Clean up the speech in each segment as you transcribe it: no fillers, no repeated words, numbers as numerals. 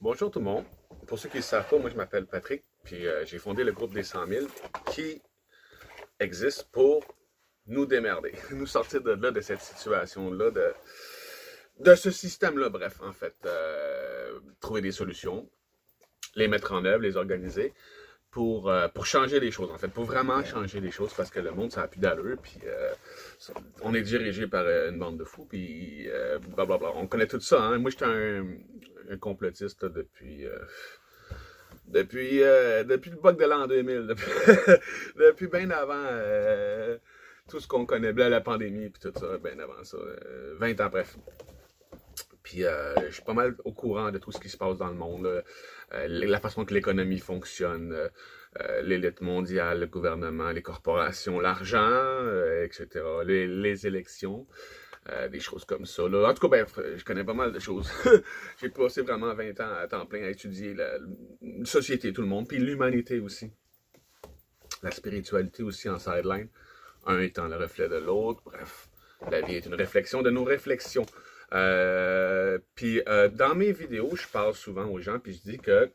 Bonjour tout le monde. Pour ceux qui ne savent pas, moi je m'appelle Patrick, puis j'ai fondé le groupe des 100 000 qui existe pour nous démerder, nous sortir de là, de cette situation-là, de ce système-là, bref, en fait. Trouver des solutions, les mettre en œuvre, les organiser pour changer les choses, en fait, pour vraiment changer les choses, parce que le monde, ça n'a plus d'allure, puis on est dirigé par une bande de fous, puis blablabla. On connaît tout ça, hein. Moi, j'étais un complotiste là, depuis le bug de l'an 2000, depuis bien avant tout ce qu'on connaît, la pandémie, puis tout ça, bien avant ça, 20 ans, bref. Puis je suis pas mal au courant de tout ce qui se passe dans le monde, la façon que l'économie fonctionne, l'élite mondiale, le gouvernement, les corporations, l'argent, etc., les élections, des choses comme ça. Là. En tout cas, ben, je connais pas mal de choses. J'ai passé vraiment 20 ans à temps plein à étudier la société, tout le monde, puis l'humanité aussi. La spiritualité aussi en sideline, un étant le reflet de l'autre, bref. La vie est une réflexion de nos réflexions. Dans mes vidéos, je parle souvent aux gens, puis je dis que,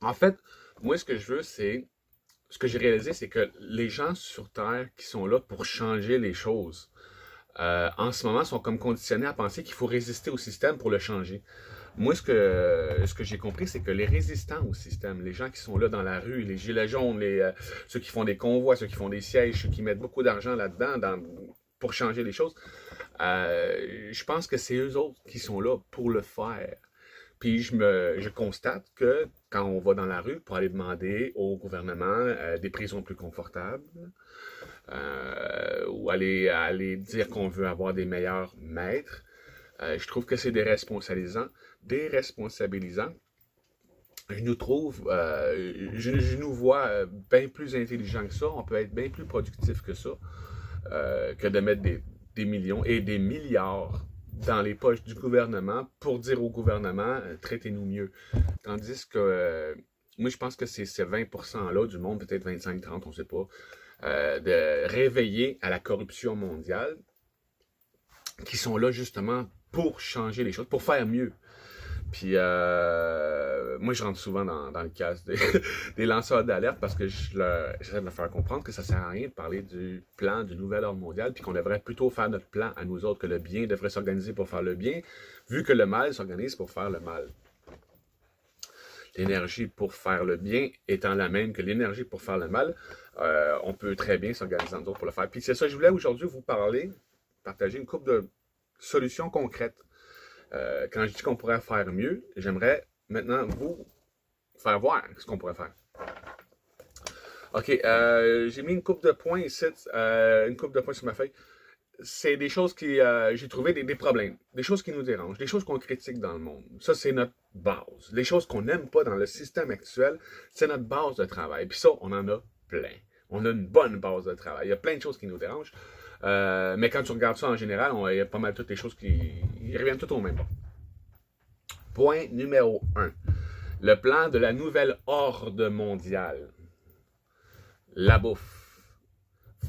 en fait, moi, ce que je veux, c'est, ce que j'ai réalisé, c'est que les gens sur Terre qui sont là pour changer les choses, en ce moment, sont comme conditionnés à penser qu'il faut résister au système pour le changer. Moi, ce que j'ai compris, c'est que les résistants au système, les gens qui sont là dans la rue, les gilets jaunes, ceux qui font des convois, ceux qui font des sièges, ceux qui mettent beaucoup d'argent là-dedans pour changer les choses, je pense que c'est eux autres qui sont là pour le faire. Puis je constate que quand on va dans la rue pour aller demander au gouvernement des prisons plus confortables, ou aller dire qu'on veut avoir des meilleurs maîtres, je trouve que c'est déresponsabilisant. Je nous trouve, je nous vois bien plus intelligents que ça, on peut être bien plus productif que ça, que de mettre des millions et des milliards dans les poches du gouvernement pour dire au gouvernement traitez-nous mieux. Tandis que moi je pense que c'est ces 20%-là du monde, peut-être 25-30, on ne sait pas, de réveiller à la corruption mondiale, qui sont là justement pour changer les choses, pour faire mieux. Puis moi, je rentre souvent dans le cas des lanceurs d'alerte parce que j'essaie de leur faire comprendre que ça sert à rien de parler du plan du nouvel ordre mondial, puis qu'on devrait plutôt faire notre plan à nous autres, que le bien devrait s'organiser pour faire le bien, vu que le mal s'organise pour faire le mal. L'énergie pour faire le bien étant la même que l'énergie pour faire le mal, on peut très bien s'organiser en autres pour le faire. Puis c'est ça, je voulais aujourd'hui vous partager une couple de solutions concrètes. Quand je dis qu'on pourrait faire mieux, j'aimerais maintenant vous faire voir ce qu'on pourrait faire. OK, j'ai mis une coupe de points ici, une coupe de points sur ma feuille. C'est des choses qui, j'ai trouvé des problèmes, des choses qui nous dérangent, des choses qu'on critique dans le monde. Ça, c'est notre base. Les choses qu'on n'aime pas dans le système actuel, c'est notre base de travail. Puis ça, on en a plein. On a une bonne base de travail. Il y a plein de choses qui nous dérangent. Mais quand tu regardes ça en général, il y a pas mal toutes les choses qui reviennent tout au même. Point numéro 1. Le plan de la nouvelle ordre mondiale. La bouffe.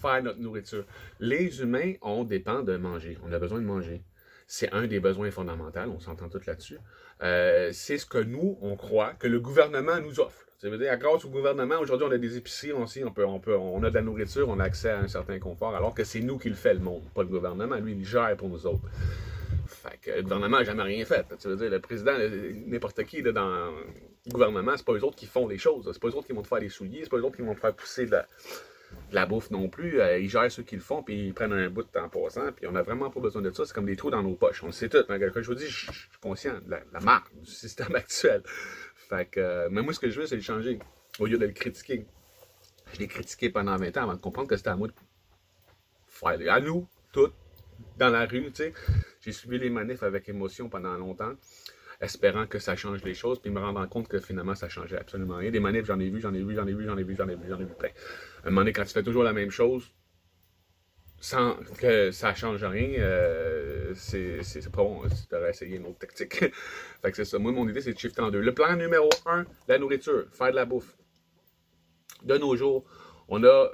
Faire notre nourriture. Les humains, on dépend de manger. On a besoin de manger. C'est un des besoins fondamentaux, on s'entend tous là-dessus. C'est ce que nous, on croit que le gouvernement nous offre. Ça veut dire, grâce au gouvernement, aujourd'hui, on a des épiceries aussi, on a de la nourriture, on a accès à un certain confort, alors que c'est nous qui le fait, le monde, pas le gouvernement. Lui, il gère pour nous autres. Fait que le gouvernement n'a jamais rien fait. Tu veux dire, le président, n'importe qui là, dans le gouvernement, c'est pas eux autres qui font les choses. C'est pas eux autres qui vont te faire des souliers, c'est pas eux autres qui vont te faire pousser de la bouffe non plus. Ils gèrent ceux qui le font, puis ils prennent un bout de temps passant, puis on n'a vraiment pas besoin de ça. C'est comme des trous dans nos poches. On le sait tout. Mais quand je vous dis, je suis conscient de la marque du système actuel. Fait que, mais moi, ce que je veux, c'est le changer, au lieu de le critiquer. Je l'ai critiqué pendant 20 ans avant de comprendre que c'était à moi de faire, à nous, toutes, dans la rue, tu sais. J'ai suivi les manifs avec émotion pendant longtemps, espérant que ça change les choses, puis me rendant compte que finalement, ça changeait absolument rien. Des manifs, j'en ai vu plein. À un moment donné, quand tu fais toujours la même chose, sans que ça change rien, c'est pas bon, tu devrais essayer une autre tactique. Fait que c'est ça. Moi, mon idée, c'est de shifter en deux. Le plan numéro 1, la nourriture, faire de la bouffe. De nos jours, on a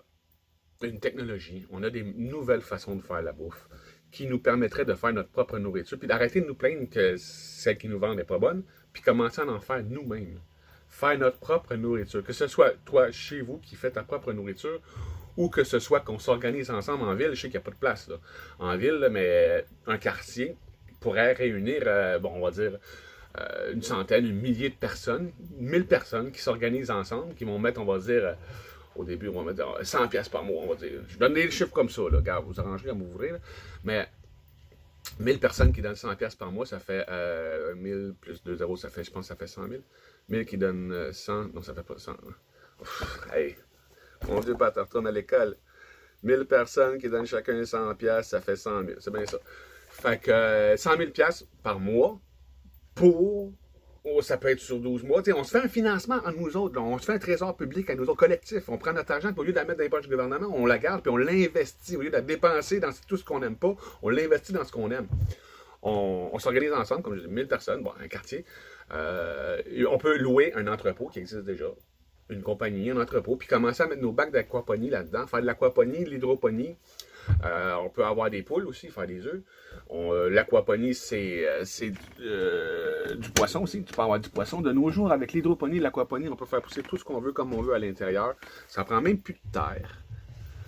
une technologie, on a des nouvelles façons de faire la bouffe qui nous permettrait de faire notre propre nourriture, puis d'arrêter de nous plaindre que celle qui nous vend n'est pas bonne, puis commencer à en faire nous-mêmes. Faire notre propre nourriture. Que ce soit toi, chez vous, qui fais ta propre nourriture, ou que ce soit qu'on s'organise ensemble en ville. Je sais qu'il n'y a pas de place là, en ville, là, mais un quartier pourrait réunir, bon, on va dire, une centaine, un millier de personnes, 1000 personnes qui s'organisent ensemble, qui vont mettre, on va dire, au début, on va mettre 100 pièces par mois, on va dire. Je donne des chiffres comme ça, là, gars, vous arrangerez comme vous voulez, là. Mais 1000 personnes qui donnent 100 pièces par mois, ça fait 1000 plus 2 zéros, ça fait, je pense, ça fait 100 000. 1000 qui donnent 100, non, ça fait pas 100. Ouf, hey, mon Dieu, pas retourne à l'école. 1000 personnes qui donnent chacun 100 pièces, ça fait 100 000, c'est bien ça. Fait que 100 000 pièces par mois pour, oh, ça peut être sur 12 mois. T'sais, on se fait un financement entre nous autres, là. On se fait un trésor public à nous autres collectifs. On prend notre argent, puis au lieu de la mettre dans les poches du gouvernement, on la garde, puis on l'investit. Au lieu de la dépenser dans tout ce qu'on n'aime pas, on l'investit dans ce qu'on aime. On s'organise ensemble, comme je dis, 1000 personnes, bon, un quartier. On peut louer un entrepôt qui existe déjà, une compagnie, un entrepôt, puis commencer à mettre nos bacs d'aquaponie là-dedans, faire de l'aquaponie, de l'hydroponie. On peut avoir des poules aussi, faire des œufs. L'aquaponie, c'est du poisson aussi. Tu peux avoir du poisson. De nos jours, avec l'hydroponie et l'aquaponie, on peut faire pousser tout ce qu'on veut comme on veut à l'intérieur. Ça prend même plus de terre.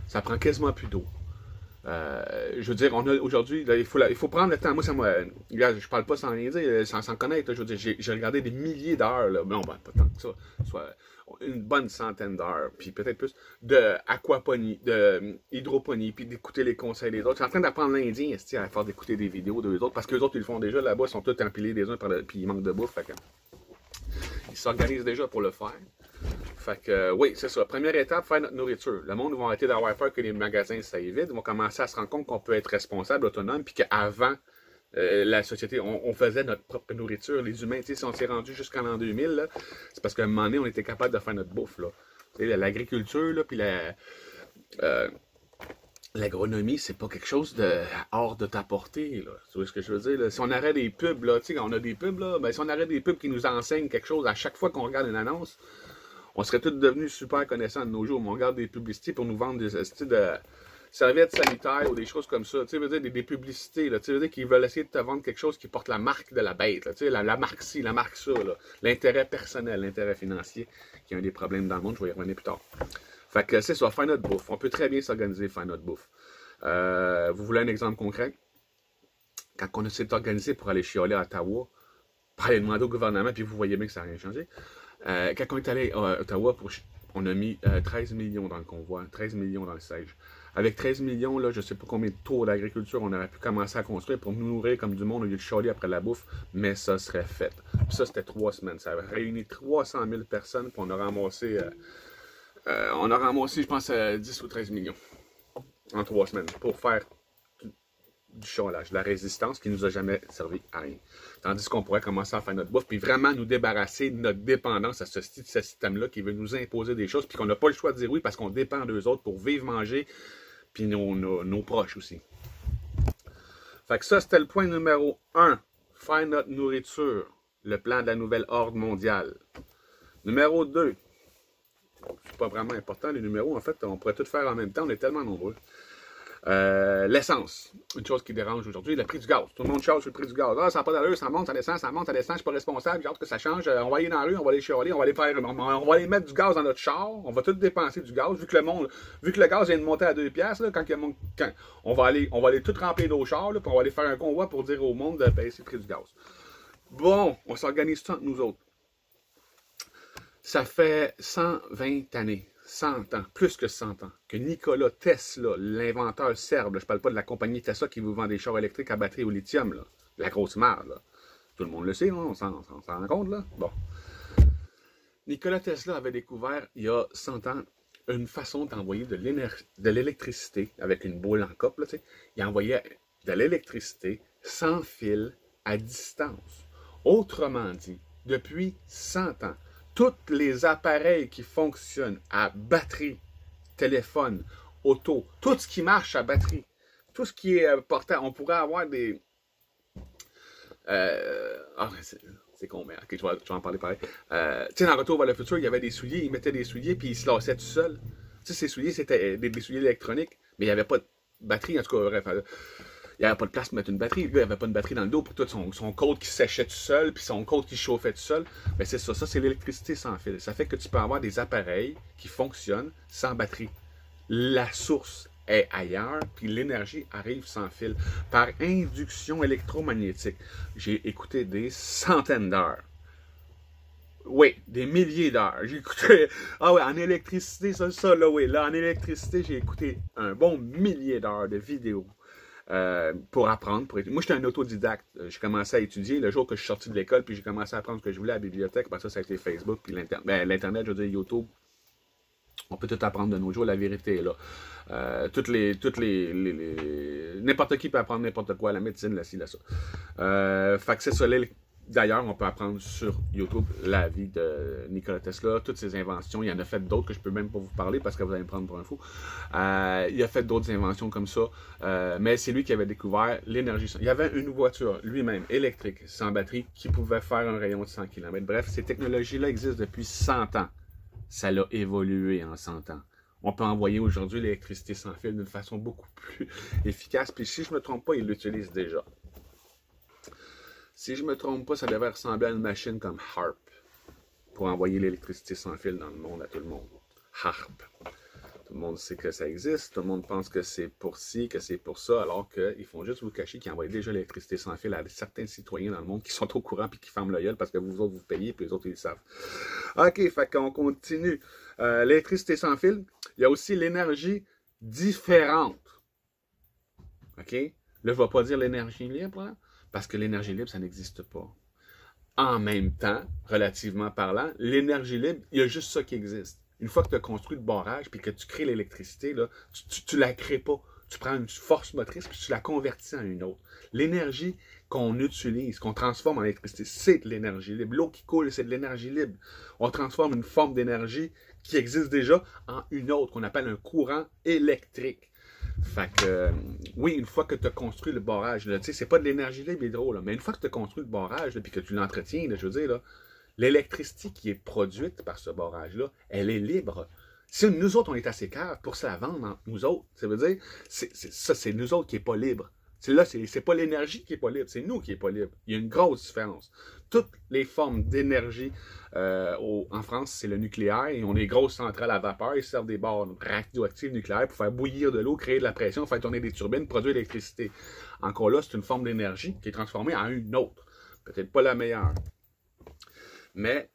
Ça prend quasiment plus d'eau. Je veux dire, on a aujourd'hui, il faut prendre le temps. Moi, je parle pas sans rien dire, sans connaître. Là, je veux dire, j'ai regardé des milliers d'heures, non, ben, pas tant que ça, soit une bonne centaine d'heures, puis peut-être plus, de aquaponie, de hydroponie, puis d'écouter les conseils des autres. Je suis en train d'apprendre l'Indien à faire d'écouter des vidéos d'eux autres, parce qu'eux autres, ils le font déjà là-bas, ils sont tous empilés des uns, puis ils manquent de bouffe. Fait que, ils s'organisent déjà pour le faire. Fait que, oui, c'est ça. Première étape, faire notre nourriture. Le monde va arrêter d'avoir peur que les magasins s'aillent vides. Ils vont commencer à se rendre compte qu'on peut être responsable, autonome, puis qu'avant, la société, on faisait notre propre nourriture. Les humains, si on s'est rendu jusqu'en l'an 2000, c'est parce qu'à un moment donné, on était capable de faire notre bouffe. L'agriculture, puis l'agronomie, c'est pas quelque chose de hors de ta portée. Là. Tu vois ce que je veux dire? Là? Si on arrête des pubs, là, quand on a des pubs, là, ben, si on arrête des pubs qui nous enseignent quelque chose à chaque fois qu'on regarde une annonce, on serait tous devenus super connaissants de nos jours. On regarde des publicités pour nous vendre des de serviettes sanitaires ou des choses comme ça. Tu sais, des publicités, là, tu sais, qu'ils veulent essayer de te vendre quelque chose qui porte la marque de la bête. Là, tu sais, la marque ci, la marque ça. L'intérêt personnel, l'intérêt financier, qui est un des problèmes dans le monde. Je vais y revenir plus tard. Fait que c'est ça, faire notre bouffe. On peut très bien s'organiser, faire notre bouffe. Vous voulez un exemple concret? Quand on s'est organisé pour aller chialer à Ottawa, pour aller demander au gouvernement, puis vous voyez bien que ça n'a rien changé. Quand on est allé à Ottawa, on a mis 13 millions dans le convoi, 13 millions dans le siège. Avec 13 millions, là, je ne sais pas combien de tours d'agriculture on aurait pu commencer à construire pour nous nourrir comme du monde au lieu de chialer après la bouffe, mais ça serait fait. Puis ça, c'était 3 semaines. Ça a réuni 300 000 personnes, puis on a ramassé, je pense, 10 ou 13 millions en 3 semaines pour faire du chiolage, de la résistance qui ne nous a jamais servi à rien. Tandis qu'on pourrait commencer à faire notre bouffe, puis vraiment nous débarrasser de notre dépendance à ce système-là qui veut nous imposer des choses, puis qu'on n'a pas le choix de dire oui parce qu'on dépend d'eux autres pour vivre, manger, puis nos proches aussi. Fait que ça, c'était le point numéro 1. Faire notre nourriture. Le plan de la nouvelle ordre mondiale. Numéro 2. C'est pas vraiment important les numéros, en fait, on pourrait tout faire en même temps, on est tellement nombreux. L'essence, une chose qui dérange aujourd'hui, le prix du gaz. Tout le monde charge sur le prix du gaz. Ah, ça n'a pas d'allure, ça monte, ça descend, je suis pas responsable, j'ai hâte que ça change. On va aller dans la rue, on va aller chialer, on va aller mettre du gaz dans notre char, on va tout dépenser du gaz, vu que le gaz vient de monter à 2 piastres, là, quand on va aller tout remplir nos chars, là, puis on va aller faire un convoi pour dire au monde de baisser le prix du gaz. Bon, on s'organise tout entre nous autres. Ça fait 120 années. 100 ans, plus que 100 ans, que Nikola Tesla, l'inventeur serbe, je ne parle pas de la compagnie Tesla qui vous vend des chars électriques à batterie au lithium, là, la grosse merde, là. Tout le monde le sait, on s'en rend compte, là. Bon. Nikola Tesla avait découvert, il y a 100 ans, une façon d'envoyer de l'électricité avec une boule en couple, là, tu sais. Il envoyait de l'électricité sans fil à distance. Autrement dit, depuis 100 ans, tous les appareils qui fonctionnent à batterie, téléphone, auto, tout ce qui marche à batterie, tout ce qui est portable, on pourrait avoir des... c'est con, mais ok, je vais en parler pareil. Tu sais, dans Retour vers le futur, il y avait des souliers, ils mettaient des souliers, puis ils se lassaient tout seuls. Tu sais, ces souliers, c'était des souliers électroniques, mais il n'y avait pas de batterie, en tout cas, bref. il n'y avait pas de place pour mettre une batterie. Le gars, il n'avait pas une batterie dans le dos pour tout son côte qui séchait tout seul, puis son côte qui chauffait tout seul. Mais c'est ça, c'est l'électricité sans fil. Ça fait que tu peux avoir des appareils qui fonctionnent sans batterie. La source est ailleurs, puis l'énergie arrive sans fil, par induction électromagnétique. J'ai écouté des centaines d'heures. Oui, des milliers d'heures. J'ai écouté, ah ouais, en électricité, ça, là, oui. Là, en électricité, j'ai écouté un bon millier d'heures de vidéos pour apprendre. Moi, j'étais un autodidacte. J'ai commencé à étudier le jour que je suis sorti de l'école, puis j'ai commencé à apprendre ce que je voulais à la bibliothèque. Après ça a été Facebook, puis l'Internet, je veux dire, YouTube. On peut tout apprendre de nos jours, la vérité est là. N'importe qui peut apprendre n'importe quoi, la médecine, la ci, la ça. Fait que c'est ça. D'ailleurs, on peut apprendre sur YouTube la vie de Nikola Tesla, toutes ses inventions. Il y en a fait d'autres que je peux même pas vous parler parce que vous allez me prendre pour un fou. Il a fait d'autres inventions comme ça, mais c'est lui qui avait découvert l'énergie. Il y avait une voiture lui-même électrique, sans batterie, qui pouvait faire un rayon de 100 km. Bref, ces technologies-là existent depuis 100 ans. Ça l'a évolué en 100 ans. On peut envoyer aujourd'hui l'électricité sans fil d'une façon beaucoup plus efficace. Puis si je ne me trompe pas, ils l'utilisent déjà. Si je ne me trompe pas, ça devait ressembler à une machine comme HARP pour envoyer l'électricité sans fil dans le monde à tout le monde. HARP. Tout le monde sait que ça existe, tout le monde pense que c'est pour ci, que c'est pour ça, alors qu'ils font juste vous cacher qu'ils envoient déjà l'électricité sans fil à certains citoyens dans le monde qui sont au courant et qui ferment le gueule parce que vous autres vous payez et les autres ils le savent. OK, fait qu'on continue. L'électricité sans fil, il y a aussi l'énergie différente. OK? Là, je ne vais pas dire l'énergie libre, hein, parce que l'énergie libre, ça n'existe pas. En même temps, relativement parlant, l'énergie libre, il y a juste ça qui existe. Une fois que tu as construit le barrage puis que tu crées l'électricité, tu ne la crées pas. Tu prends une force motrice puis tu la convertis en une autre. L'énergie qu'on utilise, qu'on transforme en électricité, c'est de l'énergie libre. L'eau qui coule, c'est de l'énergie libre. On transforme une forme d'énergie qui existe déjà en une autre, qu'on appelle un courant électrique. Fait que, oui, une fois que tu as construit le barrage, tu sais, c'est pas de l'énergie libre hydro, là, mais une fois que tu as construit le barrage, puis que tu l'entretiens, je veux dire, là, l'électricité qui est produite par ce barrage-là, elle est libre. Si nous autres, on est assez caves pour se la vendre entre nous autres, ça veut dire, c'est nous autres qui n'est pas libre. C'est pas l'énergie qui n'est pas libre, c'est nous qui n'est pas libre. Il y a une grosse différence. Toutes les formes d'énergie en France, c'est le nucléaire. Ils ont des grosses centrales à vapeur. Ils servent des barres radioactives nucléaires pour faire bouillir de l'eau, créer de la pression, faire tourner des turbines, produire de l'électricité. Encore là, c'est une forme d'énergie qui est transformée en une autre. Peut-être pas la meilleure. Mais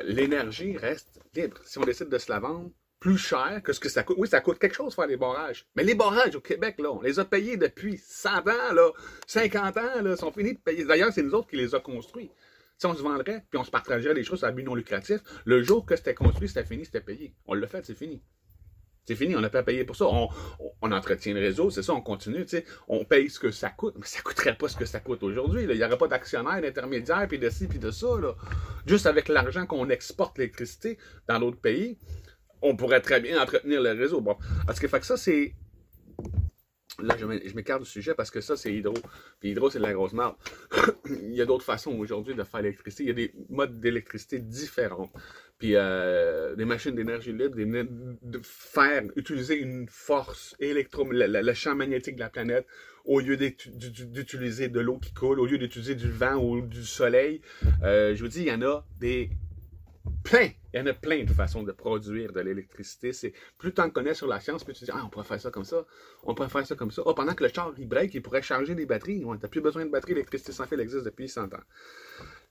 l'énergie reste libre. Si on décide de se la vendre plus cher que ce que ça coûte. Oui, ça coûte quelque chose de faire des barrages. Mais les barrages au Québec, là, on les a payés depuis 100 ans, là, 50 ans, là, sont finis de payer. D'ailleurs, c'est nous autres qui les a construits. Si on se vendrait, puis on se partagerait des choses à but non lucratif, le jour que c'était construit, c'était fini, c'était payé. On l'a fait, c'est fini. C'est fini, on n'a pas à payer pour ça. On entretient le réseau, c'est ça, on continue, tu sais. On paye ce que ça coûte, mais ça ne coûterait pas ce que ça coûte aujourd'hui. Il n'y aurait pas d'actionnaire, d'intermédiaire, puis de ci, puis de ça. Là. Juste avec l'argent qu'on exporte l'électricité dans d'autres pays, on pourrait très bien entretenir le réseau. Bon, parce que, fait que ça, c'est... Là, je m'écarte du sujet parce que ça, c'est hydro. Puis hydro, c'est de la grosse marde. Il y a d'autres façons aujourd'hui de faire l'électricité. Il y a des modes d'électricité différents. Puis des machines d'énergie libre, de faire utiliser une force le champ magnétique de la planète au lieu d'utiliser de l'eau qui coule, au lieu d'utiliser du vent ou du soleil. Je vous dis, il y en a des... Il y en a plein de façons de produire de l'électricité. C'est plus tu en connais sur la science, plus tu dis, on pourrait faire ça comme ça, on pourrait faire ça comme ça. Pendant que le char, il break, il pourrait charger des batteries. Tu n'as plus besoin de batterie, l'électricité sans fil existe depuis 100 ans.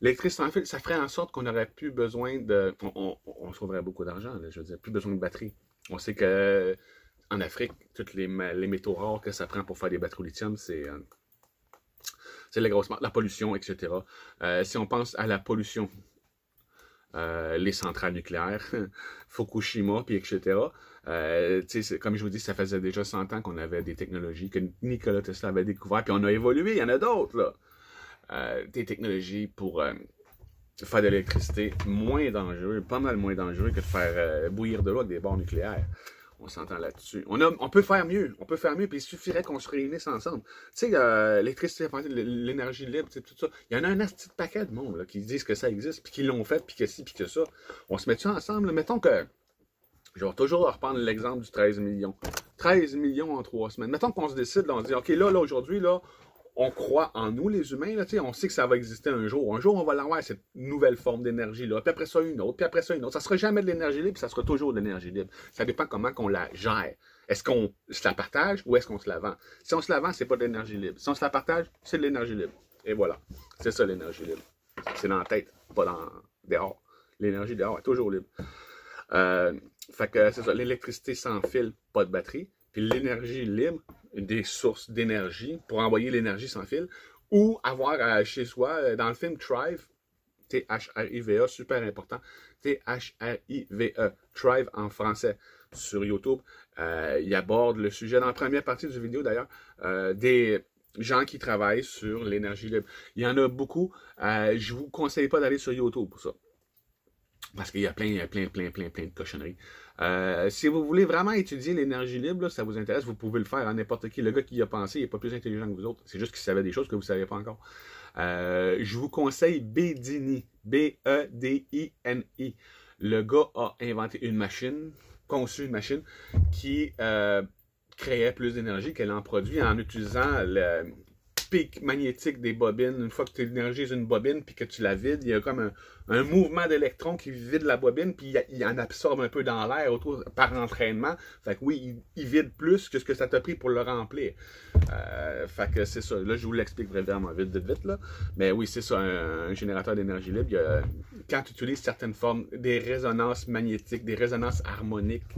L'électricité sans fil, ça ferait en sorte qu'on n'aurait plus besoin de... On sauverait beaucoup d'argent, je veux dire, plus besoin de batterie. On sait que en Afrique, tous les métaux rares que ça prend pour faire des batteries au lithium, c'est la grosse marque, la pollution, etc. Si on pense à la pollution, les centrales nucléaires, Fukushima, puis etc. Comme je vous dis, ça faisait déjà 100 ans qu'on avait des technologies que Nikola Tesla avait découvert, puis on a évolué, il y en a d'autres, là. Des technologies pour faire de l'électricité moins dangereux, pas mal moins dangereux que de faire bouillir de l'eau avec des barres nucléaires. On s'entend là-dessus. On peut faire mieux. On peut faire mieux, puis il suffirait qu'on se réunisse ensemble. Tu sais, l'électricité, l'énergie libre, tout ça. Il y en a un petit paquet de monde là, qui disent que ça existe, puis qui l'ont fait, puis que ci, puis que ça. On se met ça ensemble. Là. Mettons que Je vais toujours reprendre l'exemple du 13 millions. 13 millions en 3 semaines. Mettons qu'on se décide, là, on se dit, OK, là, aujourd'hui, là, on croit en nous, les humains, là, on sait que ça va exister un jour. Un jour, on va l'avoir, cette nouvelle forme d'énergie-là. Puis après ça, une autre, puis après ça, une autre. Ça ne sera jamais de l'énergie libre, puis ça sera toujours de l'énergie libre. Ça dépend comment qu'on la gère. Est-ce qu'on se la partage ou est-ce qu'on se la vend? Si on se la vend, c'est pas de l'énergie libre. Si on se la partage, c'est de l'énergie libre. Et voilà. C'est ça, l'énergie libre. C'est dans la tête, pas dehors. L'énergie dehors est toujours libre. Fait que c'est ça, l'électricité sans fil, pas de batterie. Puis l'énergie libre, des sources d'énergie pour envoyer l'énergie sans fil. Ou avoir chez soi, dans le film Thrive, T-H-R-I-V-E, super important, T-H-R-I-V-E, Thrive en français, sur YouTube. Il aborde le sujet, dans la première partie du vidéo d'ailleurs, des gens qui travaillent sur l'énergie libre. Il y en a beaucoup. Je vous conseille pas d'aller sur YouTube pour ça. Parce qu'il y a plein de cochonneries. Si vous voulez vraiment étudier l'énergie libre, là, ça vous intéresse, vous pouvez le faire à n'importe qui. Le gars qui y a pensé, il n'est pas plus intelligent que vous autres. C'est juste qu'il savait des choses que vous ne savez pas encore. Je vous conseille Bedini. B-E-D-I-N-I. Le gars a inventé une machine, conçu une machine qui créait plus d'énergie qu'elle en produit en utilisant le pic magnétique des bobines. Une fois que tu énergises une bobine puis que tu la vides, il y a comme un mouvement d'électrons qui vide la bobine puis il en absorbe un peu dans l'air autour par entraînement. Fait que oui, il vide plus que ce que ça t'a pris pour le remplir. Fait que c'est ça. Là, je vous l'explique vraiment vite là. Mais oui, c'est ça, un générateur d'énergie libre. Quand tu utilises certaines formes, des résonances magnétiques, des résonances harmoniques,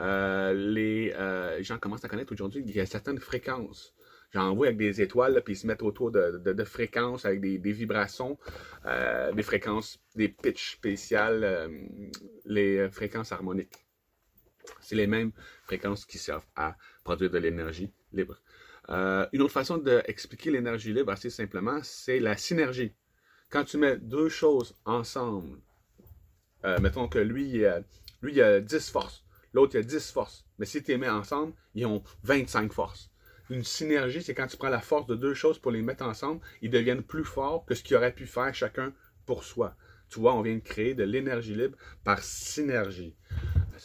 les gens commencent à connaître aujourd'hui qu'il y a certaines fréquences. J'en vois avec des étoiles, là, puis ils se mettent autour de fréquences, avec des vibrations, des fréquences, des pitchs spéciales, les fréquences harmoniques. C'est les mêmes fréquences qui servent à produire de l'énergie libre. Une autre façon d'expliquer l'énergie libre, assez simplement, c'est la synergie. Quand tu mets deux choses ensemble, mettons que lui, il a 10 forces, l'autre, il a 10 forces, mais si tu les mets ensemble, ils ont 25 forces. Une synergie, c'est quand tu prends la force de deux choses pour les mettre ensemble, ils deviennent plus forts que ce qu'ils auraient pu faire chacun pour soi. Tu vois, on vient de créer de l'énergie libre par synergie.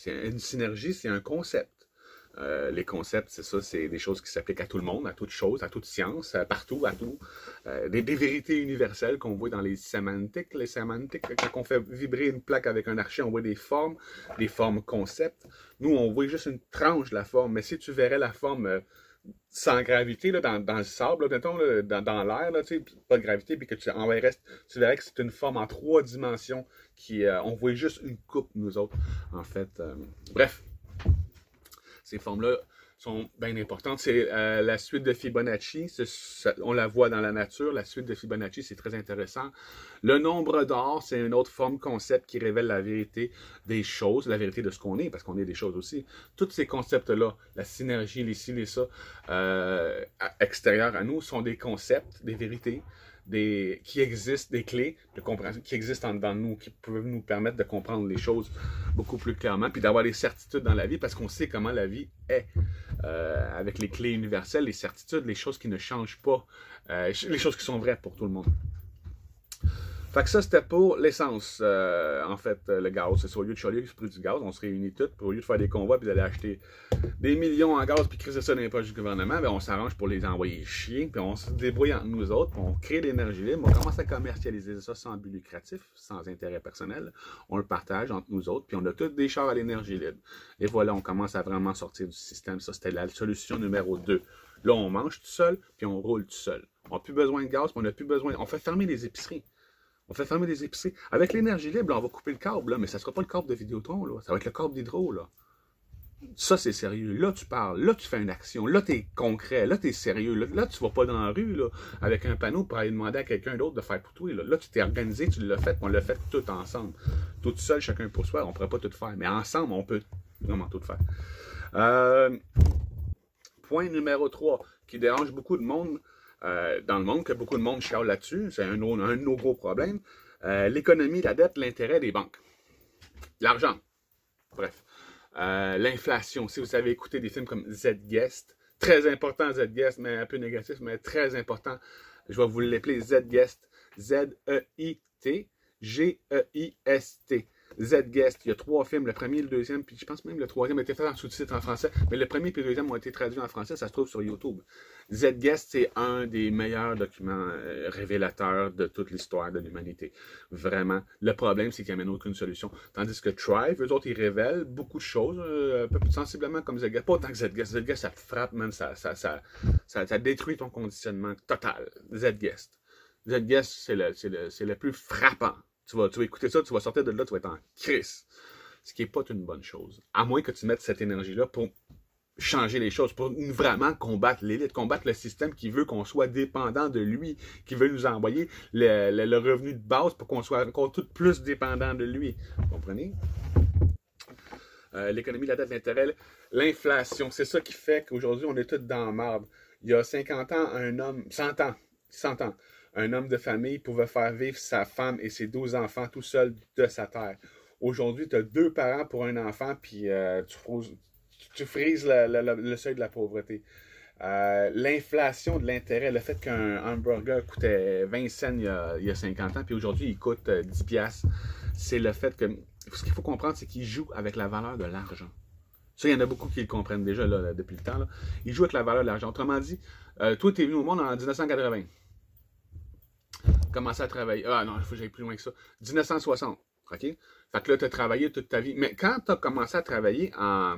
Une synergie, c'est un concept. Les concepts, c'est ça, c'est des choses qui s'appliquent à tout le monde, à toute chose, à toute science, partout, à tout. Des vérités universelles qu'on voit dans les sémantiques. Les sémantiques, quand on fait vibrer une plaque avec un archet, on voit des formes concepts. Nous, on voit juste une tranche de la forme, mais si tu verrais la forme sans gravité, là, dans le sable, là, mettons, là, dans l'air, pas de gravité, puis que tu enverrais, tu verrais que c'est une forme en 3 dimensions qui, on voit juste une coupe, nous autres, en fait. Bref, ces formes-là sont bien importantes. C'est la suite de Fibonacci, on la voit dans la nature, la suite de Fibonacci, c'est très intéressant. Le nombre d'or, c'est une autre forme concept qui révèle la vérité des choses, la vérité de ce qu'on est, parce qu'on est des choses aussi. Tous ces concepts-là, la synergie, les ci, les ça, extérieurs à nous, sont des concepts, des vérités, qui existent, des clés de compréhension qui existent en dedans de nous, qui peuvent nous permettre de comprendre les choses beaucoup plus clairement, puis d'avoir des certitudes dans la vie, parce qu'on sait comment la vie est. Avec les clés universelles, les certitudes, les choses qui ne changent pas, les choses qui sont vraies pour tout le monde. Fait que ça, c'était pour l'essence. En fait, le gaz, c'est ça. Au lieu de chialer le prix du gaz, on se réunit tous, puis au lieu de faire des convois, puis d'aller acheter des millions en gaz, puis criser ça dans les poches du gouvernement, ben on s'arrange pour les envoyer chier, puis on se débrouille entre nous autres, puis on crée de l'énergie libre, on commence à commercialiser ça sans but lucratif, sans intérêt personnel. On le partage entre nous autres, puis on a tous des chars à l'énergie libre. Et voilà, on commence à vraiment sortir du système. Ça, c'était la solution numéro 2. Là, on mange tout seul, puis on roule tout seul. On n'a plus besoin de gaz, puis on n'a plus besoin... On fait fermer les épiceries. On fait fermer des épiceries. Avec l'énergie libre, là, on va couper le câble, là, mais ça ne sera pas le câble de Vidéotron, là. Ça va être le câble d'Hydro, là. Ça, c'est sérieux. Là, tu parles. Là, tu fais une action. Là, tu es concret. Là, tu es sérieux. Là, tu ne vas pas dans la rue, là, avec un panneau pour aller demander à quelqu'un d'autre de faire pour toi. Là, tu t'es organisé, tu l'as fait, on l'a fait tout ensemble. Tout seul, chacun pour soi, on ne pourrait pas tout faire. Mais ensemble, on peut vraiment tout faire. Point numéro 3, qui dérange beaucoup de monde dans le monde, que beaucoup de monde chiale là-dessus, c'est un de nos gros problèmes, l'économie, la dette, l'intérêt des banques. L'argent. Bref. L'inflation. Si vous avez écouté des films comme Z-Guest, très important Z-Guest, mais un peu négatif, mais très important, je vais vous l'appeler Z-Guest, Z-E-I-T, G-E-I-S-T. Z-Guest, il y a 3 films, le premier, le deuxième, puis je pense même le troisième a été fait en sous-titre en français, mais le premier et le deuxième ont été traduits en français, ça se trouve sur YouTube. Z-Guest, c'est un des meilleurs documents révélateurs de toute l'histoire de l'humanité. Vraiment. Le problème, c'est qu'ils n'amènent aucune solution. Tandis que Thrive, eux autres, ils révèlent beaucoup de choses, un peu plus sensiblement comme Z-Guest. Pas autant que Z-Guest. Z-Guest, ça te frappe, même, ça détruit ton conditionnement total. Z-Guest. Z-Guest, c'est le plus frappant. Tu vas écouter ça, tu vas sortir de là, tu vas être en crise. Ce qui n'est pas une bonne chose. À moins que tu mettes cette énergie-là pour changer les choses, pour vraiment combattre l'élite, combattre le système qui veut qu'on soit dépendant de lui, qui veut nous envoyer le revenu de base pour qu'on soit encore tout plus dépendant de lui. Vous comprenez? L'économie, la dette, l'intérêt, l'inflation, c'est ça qui fait qu'aujourd'hui, on est tous dans la marde. Il y a 50 ans, 100 ans, un homme de famille pouvait faire vivre sa femme et ses 12 enfants tout seul de sa terre. Aujourd'hui, tu as 2 parents pour un enfant, puis tu frises le seuil de la pauvreté. L'inflation de l'intérêt, le fait qu'un hamburger coûtait 20 cents il y a 50 ans, puis aujourd'hui, il coûte 10 piastres. C'est le fait que... Ce qu'il faut comprendre, c'est qu'il joue avec la valeur de l'argent. Ça, il y en a beaucoup qui le comprennent déjà là, depuis le temps. Là. Il joue avec la valeur de l'argent. Autrement dit, toi, tu es venu au monde en 1980. Commencé à travailler. Ah non, il faut que j'aille plus loin que ça. 1960. OK? Fait que là, tu as travaillé toute ta vie. Mais quand tu as commencé à travailler en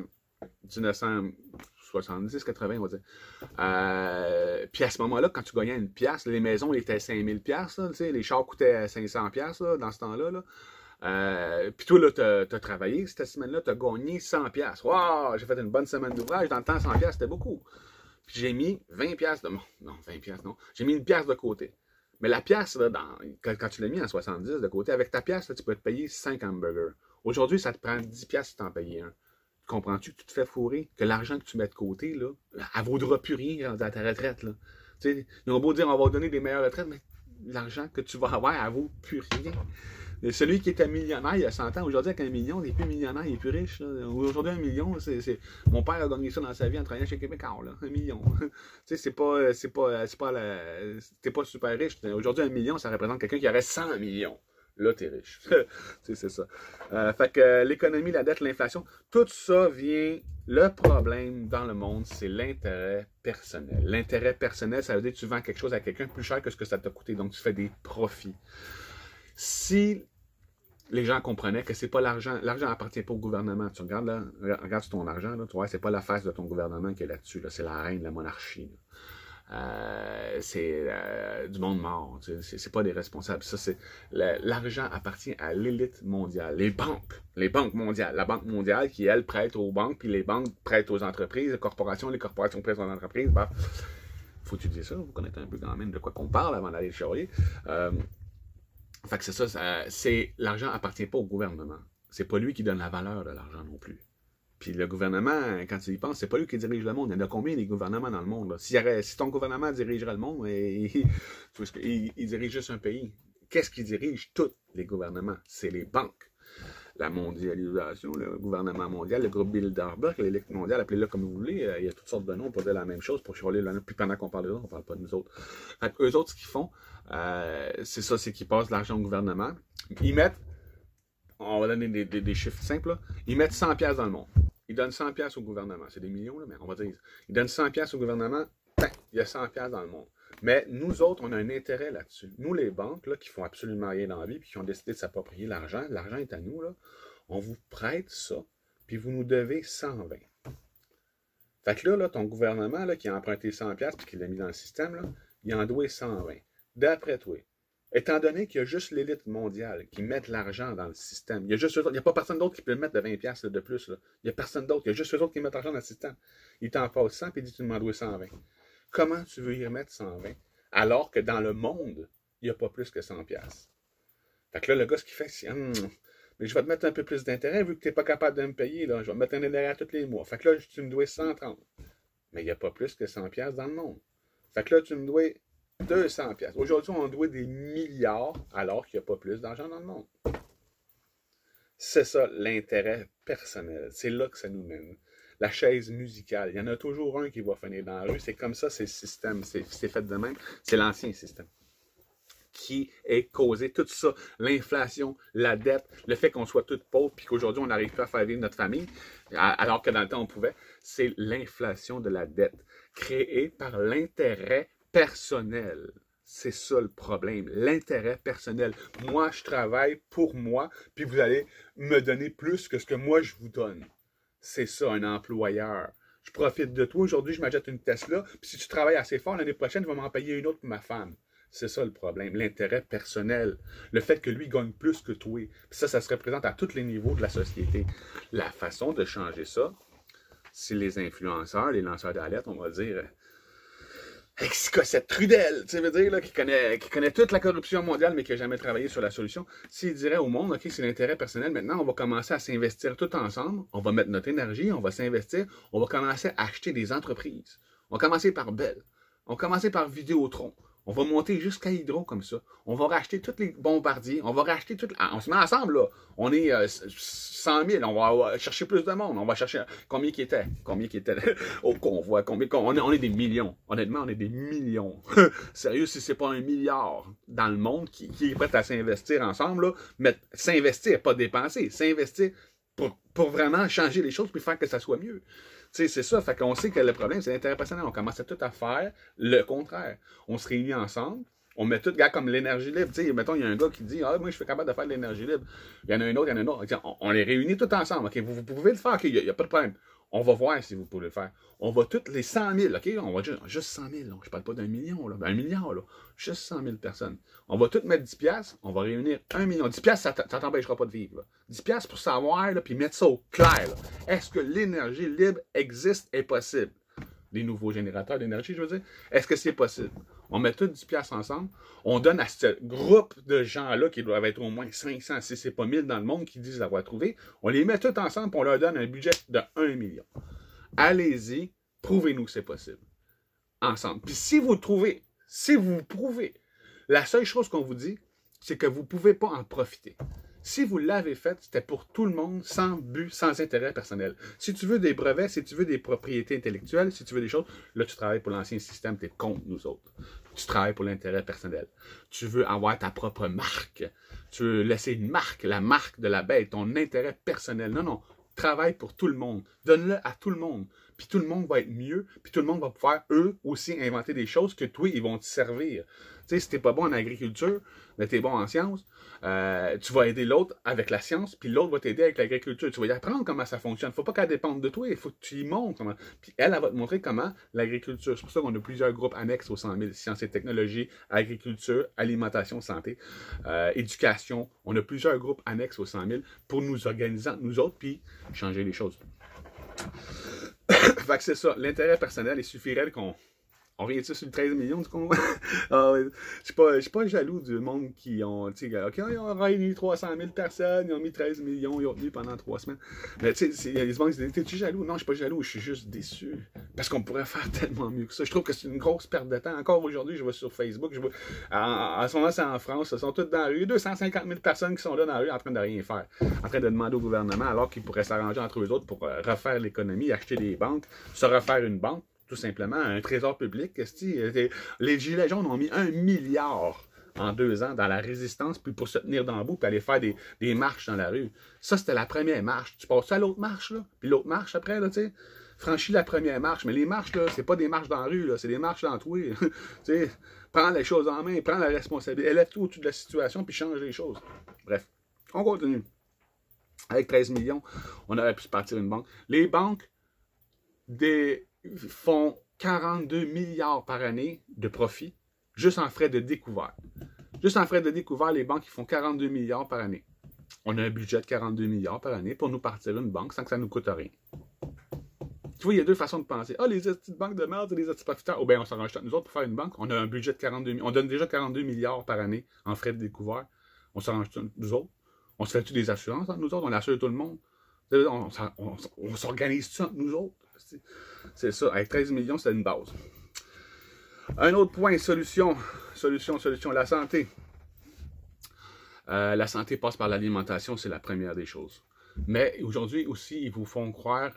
1970, 80, on va dire. Puis à ce moment-là, quand tu gagnais une pièce, les maisons étaient 5000 pièces, les chars coûtaient 500 pièces dans ce temps-là. Puis toi, là, tu as travaillé cette semaine-là, tu as gagné 100 pièces. Waouh, j'ai fait une bonne semaine d'ouvrage. Dans le temps, 100 pièces, c'était beaucoup. Puis j'ai mis 20 pièces de... Non, 20 pièces, non. J'ai mis une pièce de côté. Mais la pièce, là, quand tu l'as mis en 70 de côté, avec ta pièce, là, tu peux te payer 5 hamburgers. Aujourd'hui, ça te prend 10 pièces si tu en payes un. Comprends-tu que tu te fais fourrer? Que l'argent que tu mets de côté, là, elle vaudra plus rien dans ta retraite. Là. Tu sais, ils ont beau dire on va donner des meilleures retraites, mais l'argent que tu vas avoir, elle vaut plus rien. Et celui qui était millionnaire il y a 100 ans, aujourd'hui avec 1 million, il n'est plus millionnaire, il est plus riche. Aujourd'hui, 1 million, c'est... Mon père a gagné ça dans sa vie en travaillant chez Québécois, là. 1 million. Tu sais, t'es pas super riche. Aujourd'hui, 1 million, ça représente quelqu'un qui aurait 100 millions. Là, t'es riche. C'est ça. Fait que l'économie, la dette, l'inflation, tout ça vient... Le problème dans le monde, c'est l'intérêt personnel. L'intérêt personnel, ça veut dire que tu vends quelque chose à quelqu'un plus cher que ce que ça t'a coûté. Donc, tu fais des profits. Si les gens comprenaient que c'est pas l'argent appartient pas au gouvernement. Tu regardes là, regarde sur ton argent, là, tu vois, c'est pas la face de ton gouvernement qui est là-dessus. Là, c'est la reine, la monarchie. C'est du monde mort. C'est pas des responsables. Ça, c'est l'argent appartient à l'élite mondiale. Les banques mondiales. La Banque mondiale qui, elle, prête aux banques, puis les banques prêtent aux entreprises, les corporations prêtent aux entreprises. Bah, faut étudier ça, vous connaissez un peu quand même de quoi qu'on parle avant d'aller le charrier. Fait que c'est ça, l'argent appartient pas au gouvernement. C'est pas lui qui donne la valeur de l'argent non plus. Puis le gouvernement, quand tu y penses, c'est pas lui qui dirige le monde. Il y en a combien des gouvernements dans le monde? Là? Si ton gouvernement dirigerait le monde, il dirige juste un pays. Qu'est-ce qui dirige tous les gouvernements? C'est les banques. La mondialisation, le gouvernement mondial, le groupe Bilderberg, l'élite mondiale, appelez-le comme vous voulez, il y a toutes sortes de noms pour dire la même chose, pour chialer le nom. Puis pendant qu'on parle de eux, on parle pas de nous autres. Fait eux autres, ce qu'ils font, c'est ça, c'est qu'ils passent de l'argent au gouvernement. Ils mettent, on va donner des chiffres simples, là. Ils mettent 100 pièces dans le monde. Ils donnent 100 pièces au gouvernement. C'est des millions, là, mais on va dire. Ils donnent 100 pièces au gouvernement, il y a 100 pièces dans le monde. Mais nous autres, on a un intérêt là-dessus. Nous, les banques, là, qui font absolument rien dans la vie, puis qui ont décidé de s'approprier l'argent est à nous, là. On vous prête ça, puis vous nous devez 120. Fait que là, ton gouvernement, là, qui a emprunté 100 pièces puis qui l'a mis dans le système, là, il en doit 120. D'après toi, étant donné qu'il y a juste l'élite mondiale qui met de l'argent dans le système, il n'y a pas personne d'autre qui peut le mettre de 20 pièces de plus. Là. Il n'y a personne d'autre. Il y a juste eux autres qui mettent l'argent dans le système. Il t'en passe 100 puis il dit tu m'en dois 120. Comment tu veux y remettre 120 alors que dans le monde, il n'y a pas plus que 100 pièces? Fait que là, le gars, ce qu'il fait, c'est mais je vais te mettre un peu plus d'intérêt vu que tu n'es pas capable de me payer. Là. Je vais te mettre un intérêt tous les mois. Fait que là, tu me dois 130. Mais il n'y a pas plus que 100 pièces dans le monde. Fait que là, tu me dois 200 pièces. Aujourd'hui, on doit des milliards alors qu'il n'y a pas plus d'argent dans le monde. C'est ça, l'intérêt personnel. C'est là que ça nous mène. La chaise musicale. Il y en a toujours un qui va finir dans la rue. C'est comme ça, c'est le système. C'est fait de même. C'est l'ancien système. qui est causé, tout ça, l'inflation, la dette, le fait qu'on soit tous pauvres, puis qu'aujourd'hui, on n'arrive pas à faire vivre notre famille, alors que dans le temps, on pouvait, c'est l'inflation de la dette, créée par l'intérêt personnel. C'est ça le problème, l'intérêt personnel. Moi, je travaille pour moi, puis vous allez me donner plus que ce que moi, je vous donne. C'est ça, un employeur. Je profite de toi. Aujourd'hui, je m'achète une Tesla. Puis si tu travailles assez fort, l'année prochaine, je vais m'en payer une autre pour ma femme. C'est ça le problème. L'intérêt personnel. Le fait que lui gagne plus que toi. Puis ça se représente à tous les niveaux de la société. La façon de changer ça, c'est les influenceurs, les lanceurs d'alerte, on va dire. Cossette Trudel, tu veux dire, là, qui connaît toute la corruption mondiale, mais qui n'a jamais travaillé sur la solution. S'il dirait au monde, OK, c'est l'intérêt personnel, maintenant, on va commencer à s'investir tout ensemble, on va mettre notre énergie, on va s'investir, on va commencer à acheter des entreprises. On va commencer par Bell, on va commencer par Vidéotron, on va monter jusqu'à Hydro comme ça. On va racheter tous les bombardiers, on va racheter toutes... On se met ensemble, là. On est 100 000, on va chercher plus de monde, on va chercher... Combien qui était au convoi, on est des millions. Honnêtement, on est des millions. Sérieux, si c'est pas 1 milliard dans le monde qui est prêt à s'investir ensemble, là, mais s'investir, pas dépenser, s'investir pour vraiment changer les choses puis faire que ça soit mieux. Tu sais, c'est ça. Fait qu'on sait que le problème, c'est l'intérêt personnel. On commence à tout à faire le contraire. On se réunit ensemble. On met tout, gars, comme l'énergie libre. Tu sais, mettons, il y a un gars qui dit, ah, moi, je suis capable de faire de l'énergie libre. Il y en a un autre, il y en a un autre. On les réunit tout ensemble. OK, vous pouvez le faire. OK, il n'y a pas de problème. On va voir si vous pouvez le faire. On va toutes les 100 000, OK? On va juste 100 000. Là. Je parle pas d'un million, là. 1 milliard, là. Juste 100 000 personnes. On va toutes mettre 10 piastres. On va réunir 1 million. 10 piastres, ça t'empêchera pas de vivre, là. 10 piastres pour savoir, là, puis mettre ça au clair, là. Est-ce que l'énergie libre existe et possible? Les nouveaux générateurs d'énergie, je veux dire. Est-ce que c'est possible? On met tous 10 piastres ensemble. On donne à ce groupe de gens-là, qui doivent être au moins 500, si c'est pas 1000 dans le monde, qui disent l'avoir trouvé. On les met tous ensemble et on leur donne un budget de 1 million. Allez-y, prouvez-nous que c'est possible. Ensemble. Puis si vous trouvez, si vous prouvez, la seule chose qu'on vous dit, c'est que vous ne pouvez pas en profiter. Si vous l'avez fait, c'était pour tout le monde, sans but, sans intérêt personnel. Si tu veux des brevets, si tu veux des propriétés intellectuelles, si tu veux des choses, là, tu travailles pour l'ancien système, tu es contre nous autres. Tu travailles pour l'intérêt personnel. Tu veux avoir ta propre marque. Tu veux laisser une marque, la marque de la bête, ton intérêt personnel. Non, non. Travaille pour tout le monde. Donne-le à tout le monde. Puis tout le monde va être mieux. Puis tout le monde va pouvoir, eux, aussi inventer des choses que toi, ils vont te servir. Tu sais, si t'es pas bon en agriculture, mais t'es bon en sciences, tu vas aider l'autre avec la science, puis l'autre va t'aider avec l'agriculture. Tu vas y apprendre comment ça fonctionne. Faut pas qu'elle dépende de toi, il faut que tu y montres comment. Puis elle va te montrer comment l'agriculture. C'est pour ça qu'on a plusieurs groupes annexes aux 100 000. Sciences et technologies, agriculture, alimentation, santé, éducation. On a plusieurs groupes annexes aux 100 000 pour nous organiser entre nous autres, puis changer les choses. Fait que c'est ça. L'intérêt personnel, il suffirait qu'on... On revient-tu sur le 13 millions du combat? Ah, ouais. Je suis pas jaloux du monde qui ont, tu sais, OK, ils ont réuni 300 000 personnes, ils ont mis 13 millions, ils ont tenu pendant 3 semaines. Mais tu sais, il y a des gens qui disent, t'es-tu jaloux? Non, je suis pas jaloux, je suis juste déçu. Parce qu'on pourrait faire tellement mieux que ça. Je trouve que c'est une grosse perte de temps. Encore aujourd'hui, je vais sur Facebook, je vois, en ce moment, c'est en France, ils sont tous dans la rue, 250 000 personnes qui sont là dans la rue en train de rien faire, en train de demander au gouvernement, alors qu'ils pourraient s'arranger entre eux autres pour refaire l'économie, acheter des banques, se refaire une banque. Tout simplement, un trésor public. Les Gilets jaunes ont mis 1 milliard en 2 ans dans la résistance, puis pour se tenir dans le bout, puis aller faire des marches dans la rue. Ça, c'était la première marche. Tu passes à l'autre marche, là, puis l'autre marche après, là, tu sais. Franchis la première marche. Mais les marches, là, c'est pas des marches dans la rue, là, c'est des marches dans toi. Tu sais, prends les choses en main, prends la responsabilité, élève-toi au-dessus de la situation, puis change les choses. Bref, on continue. Avec 13 millions, on aurait pu se partir une banque. Les banques, font 42 milliards par année de profit, juste en frais de découvert. Juste en frais de découvert, les banques ils font 42 milliards par année. On a un budget de 42 milliards par année pour nous partir une banque sans que ça nous coûte rien. Tu vois, il y a deux façons de penser. Ah, les petites banques de merde, les petits profiteurs. Oh, ben, on s'arrange nous autres pour faire une banque. On a un budget de 42 milliards. On donne déjà 42 milliards par année en frais de découvert. On s'arrange nous autres. On se fait-tu des assurances entre nous autres? On assure tout le monde. On s'organise ça entre nous autres. C'est ça. Avec 13 millions, c'est une base. Un autre point, solution. La santé. La santé passe par l'alimentation, c'est la première des choses. Mais aujourd'hui aussi, ils vous font croire,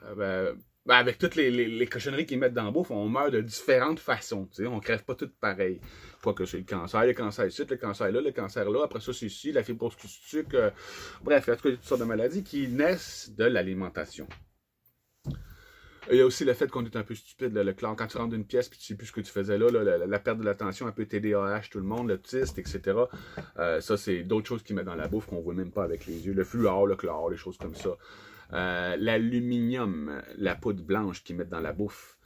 Ben, avec toutes les cochonneries qu'ils mettent dans la bouffe, on meurt de différentes façons. Tu sais, on ne crève pas toutes pareil. Quoi que c'est le cancer ici, le cancer là, le cancer là, après ça c'est ici, la fibrose cystique, bref, il y a toutes sortes de maladies qui naissent de l'alimentation. Il y a aussi le fait qu'on est un peu stupide, le clan. Quand tu rentres dans une pièce et tu ne sais plus ce que tu faisais là, la perte de l'attention, un peu TDAH, tout le monde, l'autiste, etc. Ça, c'est d'autres choses qu'ils mettent dans la bouffe qu'on ne voit même pas avec les yeux. Le fluor, le chlore, les choses comme ça. L'aluminium, la poudre blanche qu'ils mettent dans la bouffe.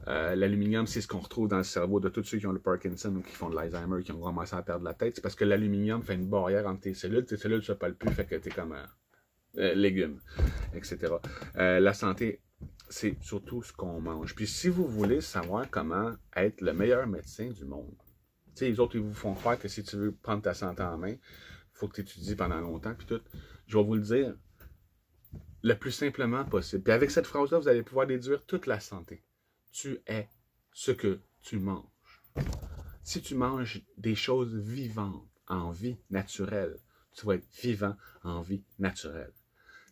L'aluminium, c'est ce qu'on retrouve dans le cerveau de tous ceux qui ont le Parkinson ou qui font de l'Alzheimer, qui ont commencé à perdre la tête. C'est parce que l'aluminium fait une barrière entre tes cellules ne se parlent plus, fait que t'es comme légumes, etc. La santé, c'est surtout ce qu'on mange. Puis si vous voulez savoir comment être le meilleur médecin du monde, tu sais, les autres, ils vous font croire que si tu veux prendre ta santé en main, il faut que tu étudies pendant longtemps, puis tout. Je vais vous le dire le plus simplement possible. Puis avec cette phrase-là, vous allez pouvoir déduire toute la santé. Tu es ce que tu manges. Si tu manges des choses vivantes, en vie naturelle, tu vas être vivant en vie naturelle.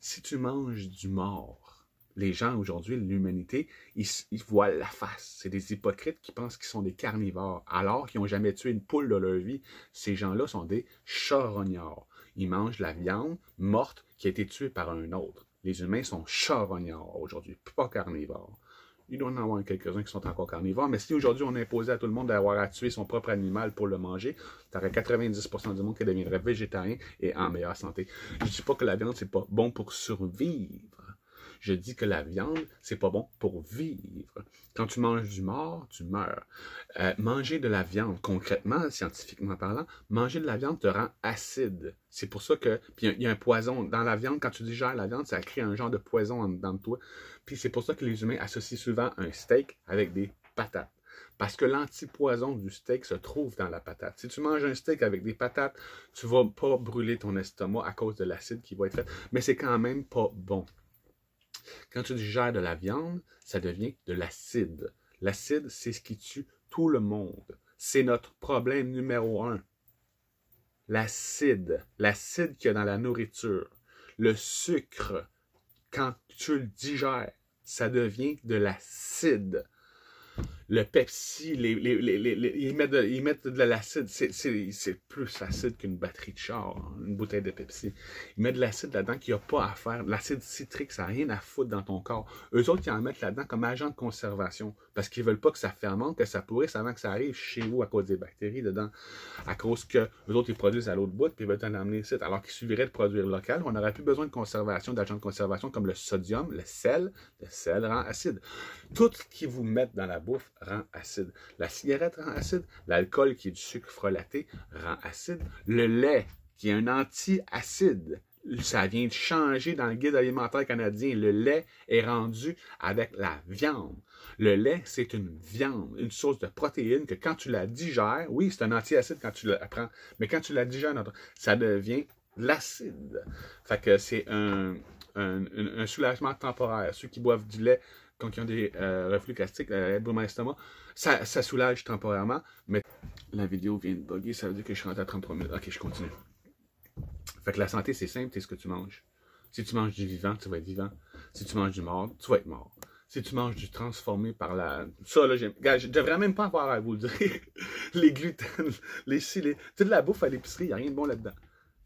Si tu manges du mort, les gens aujourd'hui, l'humanité, ils voient la face. C'est des hypocrites qui pensent qu'ils sont des carnivores, alors qu'ils n'ont jamais tué une poule de leur vie. Ces gens-là sont des charognards. Ils mangent la viande morte qui a été tuée par un autre. Les humains sont charognards aujourd'hui, pas carnivores. Il doit y en avoir quelques-uns qui sont encore carnivores, mais si aujourd'hui on imposait à tout le monde d'avoir à tuer son propre animal pour le manger, tu aurais 90% du monde qui deviendrait végétarien et en meilleure santé. Je ne dis pas que la viande, c'est pas bon pour survivre. Je dis que la viande, c'est pas bon pour vivre. Quand tu manges du mort, tu meurs. Manger de la viande, concrètement, scientifiquement parlant, manger de la viande te rend acide. C'est pour ça que, puis il y a un poison dans la viande, quand tu digères la viande, ça crée un genre de poison en dedans de toi. Puis c'est pour ça que les humains associent souvent un steak avec des patates. Parce que l'antipoison du steak se trouve dans la patate. Si tu manges un steak avec des patates, tu vas pas brûler ton estomac à cause de l'acide qui va être fait. Mais c'est quand même pas bon. Quand tu digères de la viande, ça devient de l'acide. L'acide, c'est ce qui tue tout le monde. C'est notre problème numéro 1. L'acide. L'acide qu'il y a dans la nourriture. Le sucre, quand tu le digères, ça devient de l'acide. Le Pepsi, ils mettent de l'acide. C'est plus acide qu'une batterie de char, hein, une bouteille de Pepsi. Ils mettent de l'acide là-dedans qu'il n'y a pas à faire. L'acide citrique, ça n'a rien à foutre dans ton corps. Eux autres, ils en mettent là-dedans comme agent de conservation. Parce qu'ils ne veulent pas que ça fermente, que ça pourrisse avant que ça arrive chez vous à cause des bactéries dedans. À cause que eux autres, ils produisent à l'autre bout, puis ils veulent t'en amener ici. Alors qu'il suffirait de produire local, on n'aurait plus besoin de conservation, d'agents de conservation comme le sodium, le sel. Le sel rend acide. Tout ce qu'ils vous mettent dans la bouffe rend acide. La cigarette rend acide. L'alcool, qui est du sucre frelaté, rend acide. Le lait, qui est un anti-acide. Ça vient de changer dans le guide alimentaire canadien. Le lait est rendu avec la viande. Le lait, c'est une viande, une source de protéines que quand tu la digères, oui, c'est un anti-acide quand tu la prends, mais quand tu la digères, ça devient l'acide. Fait que c'est un soulagement temporaire. Ceux qui boivent du lait, quand ils ont des reflux gastriques, brûlement d'estomac, ça soulage temporairement, mais la vidéo vient de bugger, ça veut dire que je suis rentré à 33 minutes. Ok, je continue. Fait que la santé, c'est simple, c'est ce que tu manges. Si tu manges du vivant, tu vas être vivant. Si tu manges du mort, tu vas être mort. Si tu manges du transformé par la... Ça, là, je devrais même pas avoir à vous le dire. Les gluten, toute la bouffe à l'épicerie, il n'y a rien de bon là-dedans.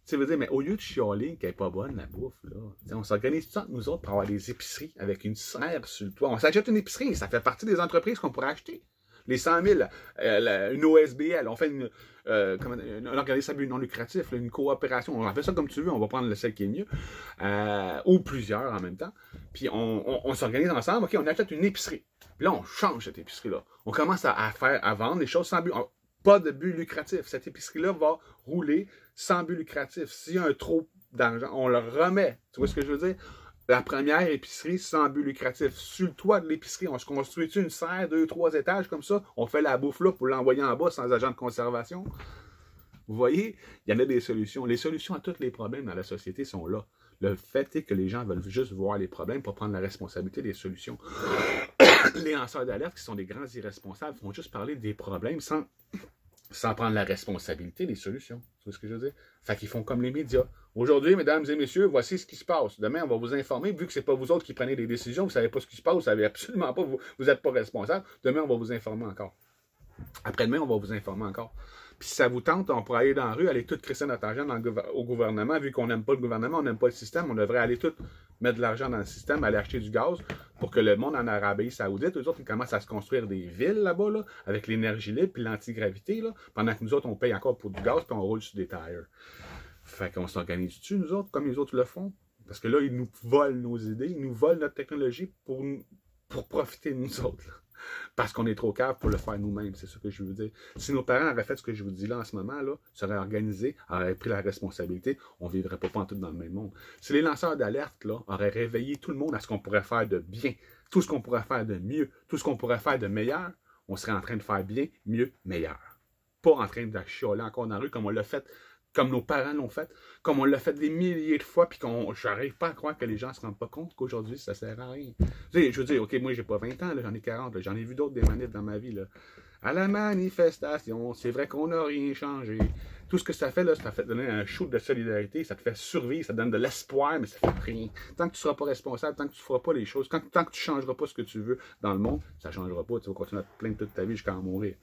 Tu veux dire, mais au lieu de chialer qu'elle n'est pas bonne, la bouffe, là, on s'organise tout ça, nous autres, pour avoir des épiceries avec une serre sur le toit. On s'achète une épicerie, ça fait partie des entreprises qu'on pourrait acheter. Les 100 000, une OSBL, on fait un organisme à but non lucratif, une coopération, on fait ça comme tu veux, on va prendre celle qui est mieux, ou plusieurs en même temps, puis on s'organise ensemble, ok, on achète une épicerie, puis là on change cette épicerie-là, on commence à vendre des choses sans but, pas de but lucratif, cette épicerie-là va rouler sans but lucratif, s'il y a un trop d'argent, on le remet, tu vois ce que je veux dire? La première épicerie sans but lucratif. Sur le toit de l'épicerie, on se construit une serre, 2-3 étages comme ça. On fait la bouffe là pour l'envoyer en bas sans agent de conservation. Vous voyez, il y en a des solutions. Les solutions à tous les problèmes dans la société sont là. Le fait est que les gens veulent juste voir les problèmes pour prendre la responsabilité des solutions. Les lanceurs d'alerte, qui sont des grands irresponsables, font juste parler des problèmes sans sans prendre la responsabilité des solutions. Tu vois ce que je veux dire? Fait qu'ils font comme les médias. Aujourd'hui, mesdames et messieurs, voici ce qui se passe. Demain, on va vous informer, vu que ce n'est pas vous autres qui prenez des décisions, vous ne savez pas ce qui se passe, vous ne savez absolument pas, vous n'êtes pas responsable. Demain, on va vous informer encore. Après-demain, on va vous informer encore. Puis si ça vous tente, on pourrait aller dans la rue, aller tout crisser notre argent au gouvernement. Vu qu'on n'aime pas le gouvernement, on n'aime pas le système, on devrait aller tout mettre de l'argent dans le système, aller acheter du gaz pour que le monde en Arabie Saoudite, eux autres, ils commencent à se construire des villes là-bas, là, avec l'énergie libre et l'antigravité, là, pendant que nous autres, on paye encore pour du gaz puis on roule sur des tires. Fait qu'on s'organise dessus, nous autres, comme les autres le font. Parce que là, ils nous volent nos idées, ils nous volent notre technologie pour profiter de nous autres. Là. Parce qu'on est trop cave pour le faire nous-mêmes, c'est ça que je veux dire. Si nos parents avaient fait ce que je vous dis là en ce moment, là, seraient organisés, auraient pris la responsabilité, on ne vivrait pas tout dans le même monde. Si les lanceurs d'alerte là auraient réveillé tout le monde à ce qu'on pourrait faire de bien, tout ce qu'on pourrait faire de mieux, tout ce qu'on pourrait faire de meilleur, on serait en train de faire bien, mieux, meilleur. Pas en train de chialer encore dans la rue comme on l'a fait, comme nos parents l'ont fait, comme on l'a fait des milliers de fois, puis je n'arrive pas à croire que les gens ne se rendent pas compte qu'aujourd'hui, ça ne sert à rien. Tu sais, je veux dire, OK, moi, j'ai pas 20 ans, j'en ai 40, j'en ai vu d'autres des manifs dans ma vie. Là. À la manifestation, c'est vrai qu'on n'a rien changé. Tout ce que ça fait, là, ça fait donner un shoot de solidarité, ça te fait survivre, ça te donne de l'espoir, mais ça fait rien. Tant que tu ne seras pas responsable, tant que tu ne feras pas les choses, tant que tu ne changeras pas ce que tu veux dans le monde, ça ne changera pas. Tu vas continuer à te plaindre toute ta vie jusqu'à en mourir.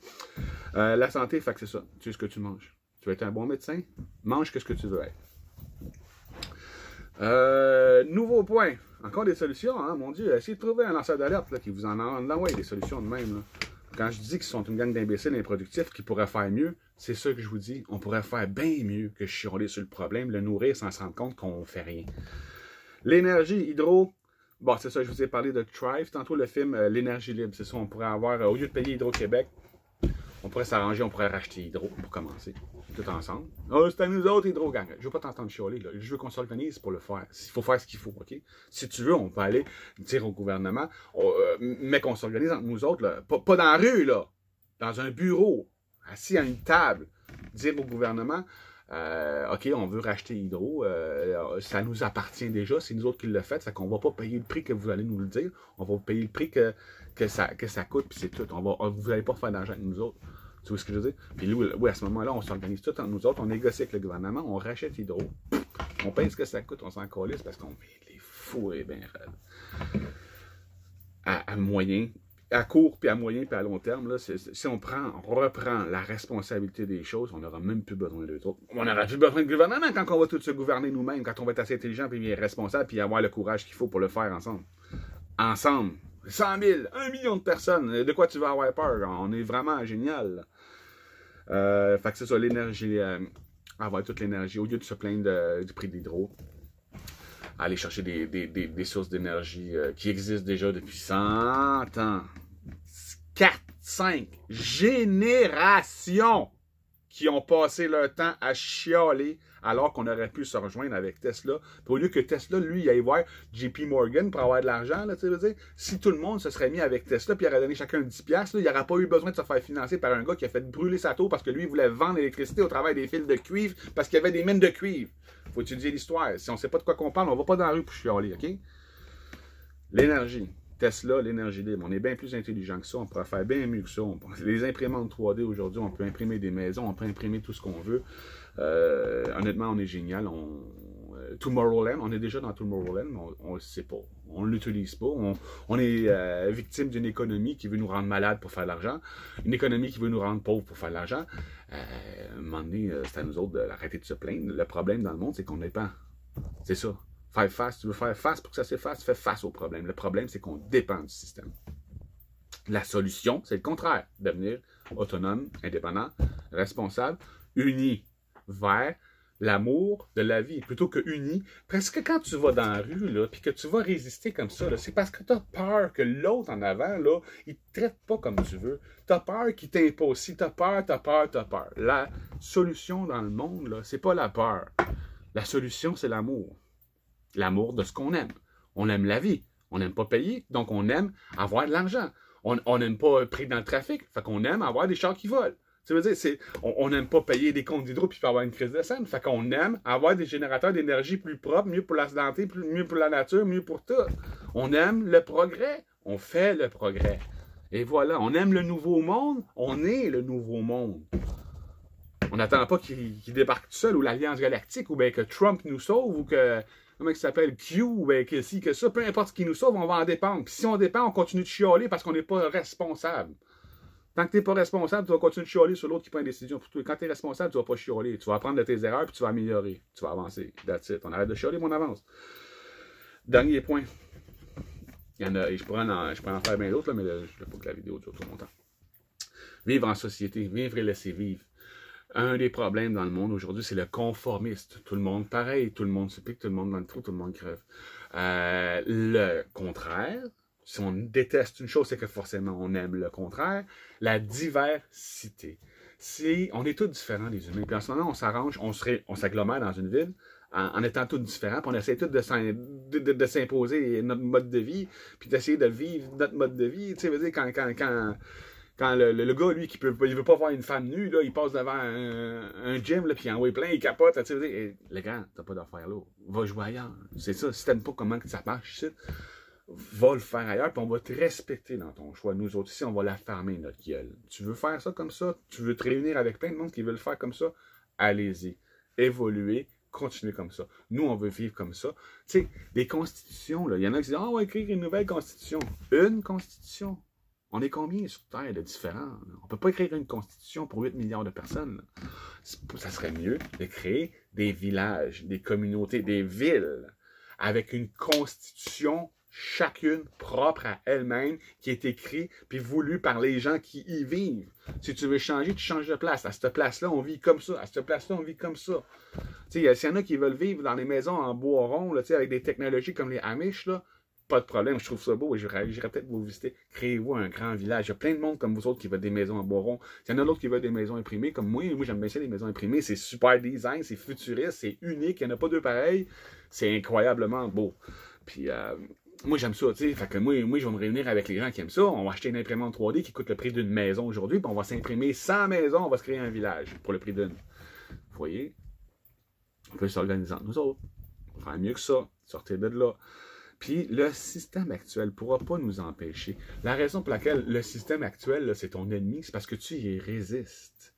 La santé, fait que c'est ça. Tu sais ce que tu manges. Tu veux être un bon médecin? Mange ce que tu veux être. Nouveau point. Encore des solutions, hein, mon Dieu. Essayez de trouver un lanceur d'alerte qui vous en envoie des solutions de même. Là. Quand je dis qu'ils sont une gang d'imbéciles improductifs qui pourraient faire mieux, c'est ça que je vous dis. On pourrait faire bien mieux que chialer sur le problème, le nourrir sans se rendre compte qu'on ne fait rien. L'énergie hydro. Bon, c'est ça, je vous ai parlé de Thrive. Tantôt, le film L'énergie libre. C'est ça, on pourrait avoir, au lieu de payer Hydro-Québec, on pourrait s'arranger, on pourrait racheter Hydro pour commencer, tout ensemble. Oh, c'est à nous autres, Hydro, gang. Je veux pas t'entendre chialer, là. Je veux qu'on s'organise pour le faire. Il faut faire ce qu'il faut, OK? Si tu veux, on peut aller dire au gouvernement, mais qu'on s'organise entre nous autres, là. Pas dans la rue, là. Dans un bureau, assis à une table. Dire au gouvernement, OK, on veut racheter Hydro, ça nous appartient déjà, c'est nous autres qui le fait, ça qu'on va pas payer le prix que vous allez nous le dire, on va payer le prix que ça coûte, puis c'est tout. Vous n'allez pas faire d'argent avec nous autres. Tu vois ce que je veux dire? Puis oui, à ce moment-là, on s'organise tout entre nous autres, on négocie avec le gouvernement, on rachète Hydro, on paye ce que ça coûte, on s'en calisse parce qu'on est les fous et bien raides. À moyen, à court, puis à moyen, puis à long terme, là, si on reprend la responsabilité des choses, on n'aura même plus besoin d'eux autres. On n'aura plus besoin de gouvernement quand on va tous se gouverner nous-mêmes, quand on va être assez intelligent, puis bien responsable, puis avoir le courage qu'il faut pour le faire ensemble. Ensemble. 100 000, 1 million de personnes. De quoi tu vas avoir peur? On est vraiment génial. Fait que c'est ça, l'énergie. Avoir toute l'énergie. Au lieu de se plaindre du prix de l'hydro, aller chercher des sources d'énergie qui existent déjà depuis 100 ans. 4, 5 générations qui ont passé leur temps à chialer alors qu'on aurait pu se rejoindre avec Tesla. Puis au lieu que Tesla, lui, il aille voir JP Morgan pour avoir de l'argent, là, tu veux dire, si tout le monde se serait mis avec Tesla puis il aurait donné chacun 10$, là, il n'aurait pas eu besoin de se faire financer par un gars qui a fait brûler sa tour parce que lui, il voulait vendre l'électricité au travers des fils de cuivre parce qu'il y avait des mines de cuivre. Il faut étudier l'histoire. Si on ne sait pas de quoi qu'on parle, on ne va pas dans la rue pour chialer, OK? L'énergie. Tesla, l'énergie libre. On est bien plus intelligent que ça. On pourrait faire bien mieux que ça. Les imprimantes 3D aujourd'hui, on peut imprimer des maisons, on peut imprimer tout ce qu'on veut. Honnêtement, on est génial. Tomorrowland, on est déjà dans Tomorrowland, mais on ne le sait pas. On ne l'utilise pas. On est victime d'une économie qui veut nous rendre malades pour faire de l'argent. Une économie qui veut nous rendre pauvres pour faire de l'argent. À un moment donné, c'est à nous autres d'arrêter de se plaindre. Le problème dans le monde, c'est qu'on dépend. C'est ça. Faire face, tu veux faire face pour que ça s'efface, fais face au problème. Le problème, c'est qu'on dépend du système. La solution, c'est le contraire. Devenir autonome, indépendant, responsable, uni vers l'amour de la vie, plutôt que uni. Parce que quand tu vas dans la rue, là, puis que tu vas résister comme ça, c'est parce que tu as peur que l'autre en avant, là, il ne te traite pas comme tu veux. Tu as peur qu'il t'impose. Si tu as peur, tu as peur, tu as peur. La solution dans le monde, là, c'est pas la peur. La solution, c'est l'amour. L'amour de ce qu'on aime. On aime la vie. On n'aime pas payer, donc on aime avoir de l'argent. On n'aime pas être pris dans le trafic, fait qu'on aime avoir des chars qui volent. Ça veut dire, on n'aime pas payer des comptes d'hydro puis avoir une crise de scène. Fait qu'on aime avoir des générateurs d'énergie plus propres, mieux pour la santé, mieux pour la nature, mieux pour tout. On aime le progrès. On fait le progrès. Et voilà, on aime le nouveau monde. On est le nouveau monde. On n'attend pas qu'il débarque tout seul, ou l'Alliance Galactique, ou bien que Trump nous sauve, ou que, comment il s'appelle, Q, ou bien que si, que ça, peu importe ce qui nous sauve, on va en dépendre. Puis si on dépend, on continue de chialer parce qu'on n'est pas responsable. Tant que tu n'es pas responsable, tu vas continuer de chialer sur l'autre qui prend une décision pour toi. Quand tu es responsable, tu ne vas pas chialer. Tu vas apprendre de tes erreurs, puis tu vas améliorer. Tu vas avancer. That's it. On arrête de chialer, mais on avance. Dernier point. Il y en a, je pourrais en faire bien d'autres, mais je ne veux pas que la vidéo dure trop longtemps. Vivre en société, vivre et laisser vivre. Un des problèmes dans le monde aujourd'hui, c'est le conformiste. Tout le monde pareil, tout le monde se pique, tout le monde dans le trou, tout le monde crève. Le contraire, si on déteste une chose, c'est que forcément on aime le contraire. La diversité. On est tous différents, les humains. Puis en ce moment, on s'arrange, on s'agglomère dans une ville en étant tous différents, puis on essaie tous de s'imposer notre mode de vie, puis d'essayer de vivre notre mode de vie. Tu sais, veux dire, quand le gars, lui, il veut pas voir une femme nue, là, il passe devant un gym, là, puis il en voit plein, il capote. Tu sais, hey, les gars, t'as pas d'affaire là. Va jouer ailleurs. C'est ça. Si t'aimes pas comment ça marche ici, va le faire ailleurs, puis on va te respecter dans ton choix. Nous autres ici, on va la fermer, notre gueule. Tu veux faire ça comme ça? Tu veux te réunir avec plein de monde qui veut le faire comme ça? Allez-y. Évoluez. Continuer comme ça. Nous, on veut vivre comme ça. Tu sais, des constitutions, là, il y en a qui disent « Ah, on va écrire une nouvelle constitution. » Une constitution. On est combien sur Terre de différents? Là? On ne peut pas écrire une constitution pour 8 milliards de personnes. Ça serait mieux de créer des villages, des communautés, des villes, avec une constitution chacune propre à elle-même, qui est écrite puis voulue par les gens qui y vivent. Si tu veux changer, tu changes de place. À cette place-là, on vit comme ça. À cette place-là, on vit comme ça. S'il y en a qui veulent vivre dans des maisons en bois rond, là, avec des technologies comme les Amish, là, pas de problème, je trouve ça beau et j'irai peut-être vous visiter. Créez-vous un grand village. Il y a plein de monde comme vous autres qui veulent des maisons en bois rond. Il y en a d'autres qui veulent des maisons imprimées, comme moi. Moi, j'aime bien ça, les maisons imprimées. C'est super design, c'est futuriste, c'est unique. Il n'y en a pas deux pareils. C'est incroyablement beau. Puis, moi, j'aime ça, tu sais. Fait que moi, je vais me réunir avec les gens qui aiment ça. On va acheter une imprimante 3D qui coûte le prix d'une maison aujourd'hui, puis on va s'imprimer 100 maisons, on va se créer un village pour le prix d'une. Vous voyez? On peut s'organiser entre nous autres. On va faire mieux que ça. Sortez de là. Puis, le système actuel ne pourra pas nous empêcher. La raison pour laquelle le système actuel, c'est ton ennemi, c'est parce que tu y résistes.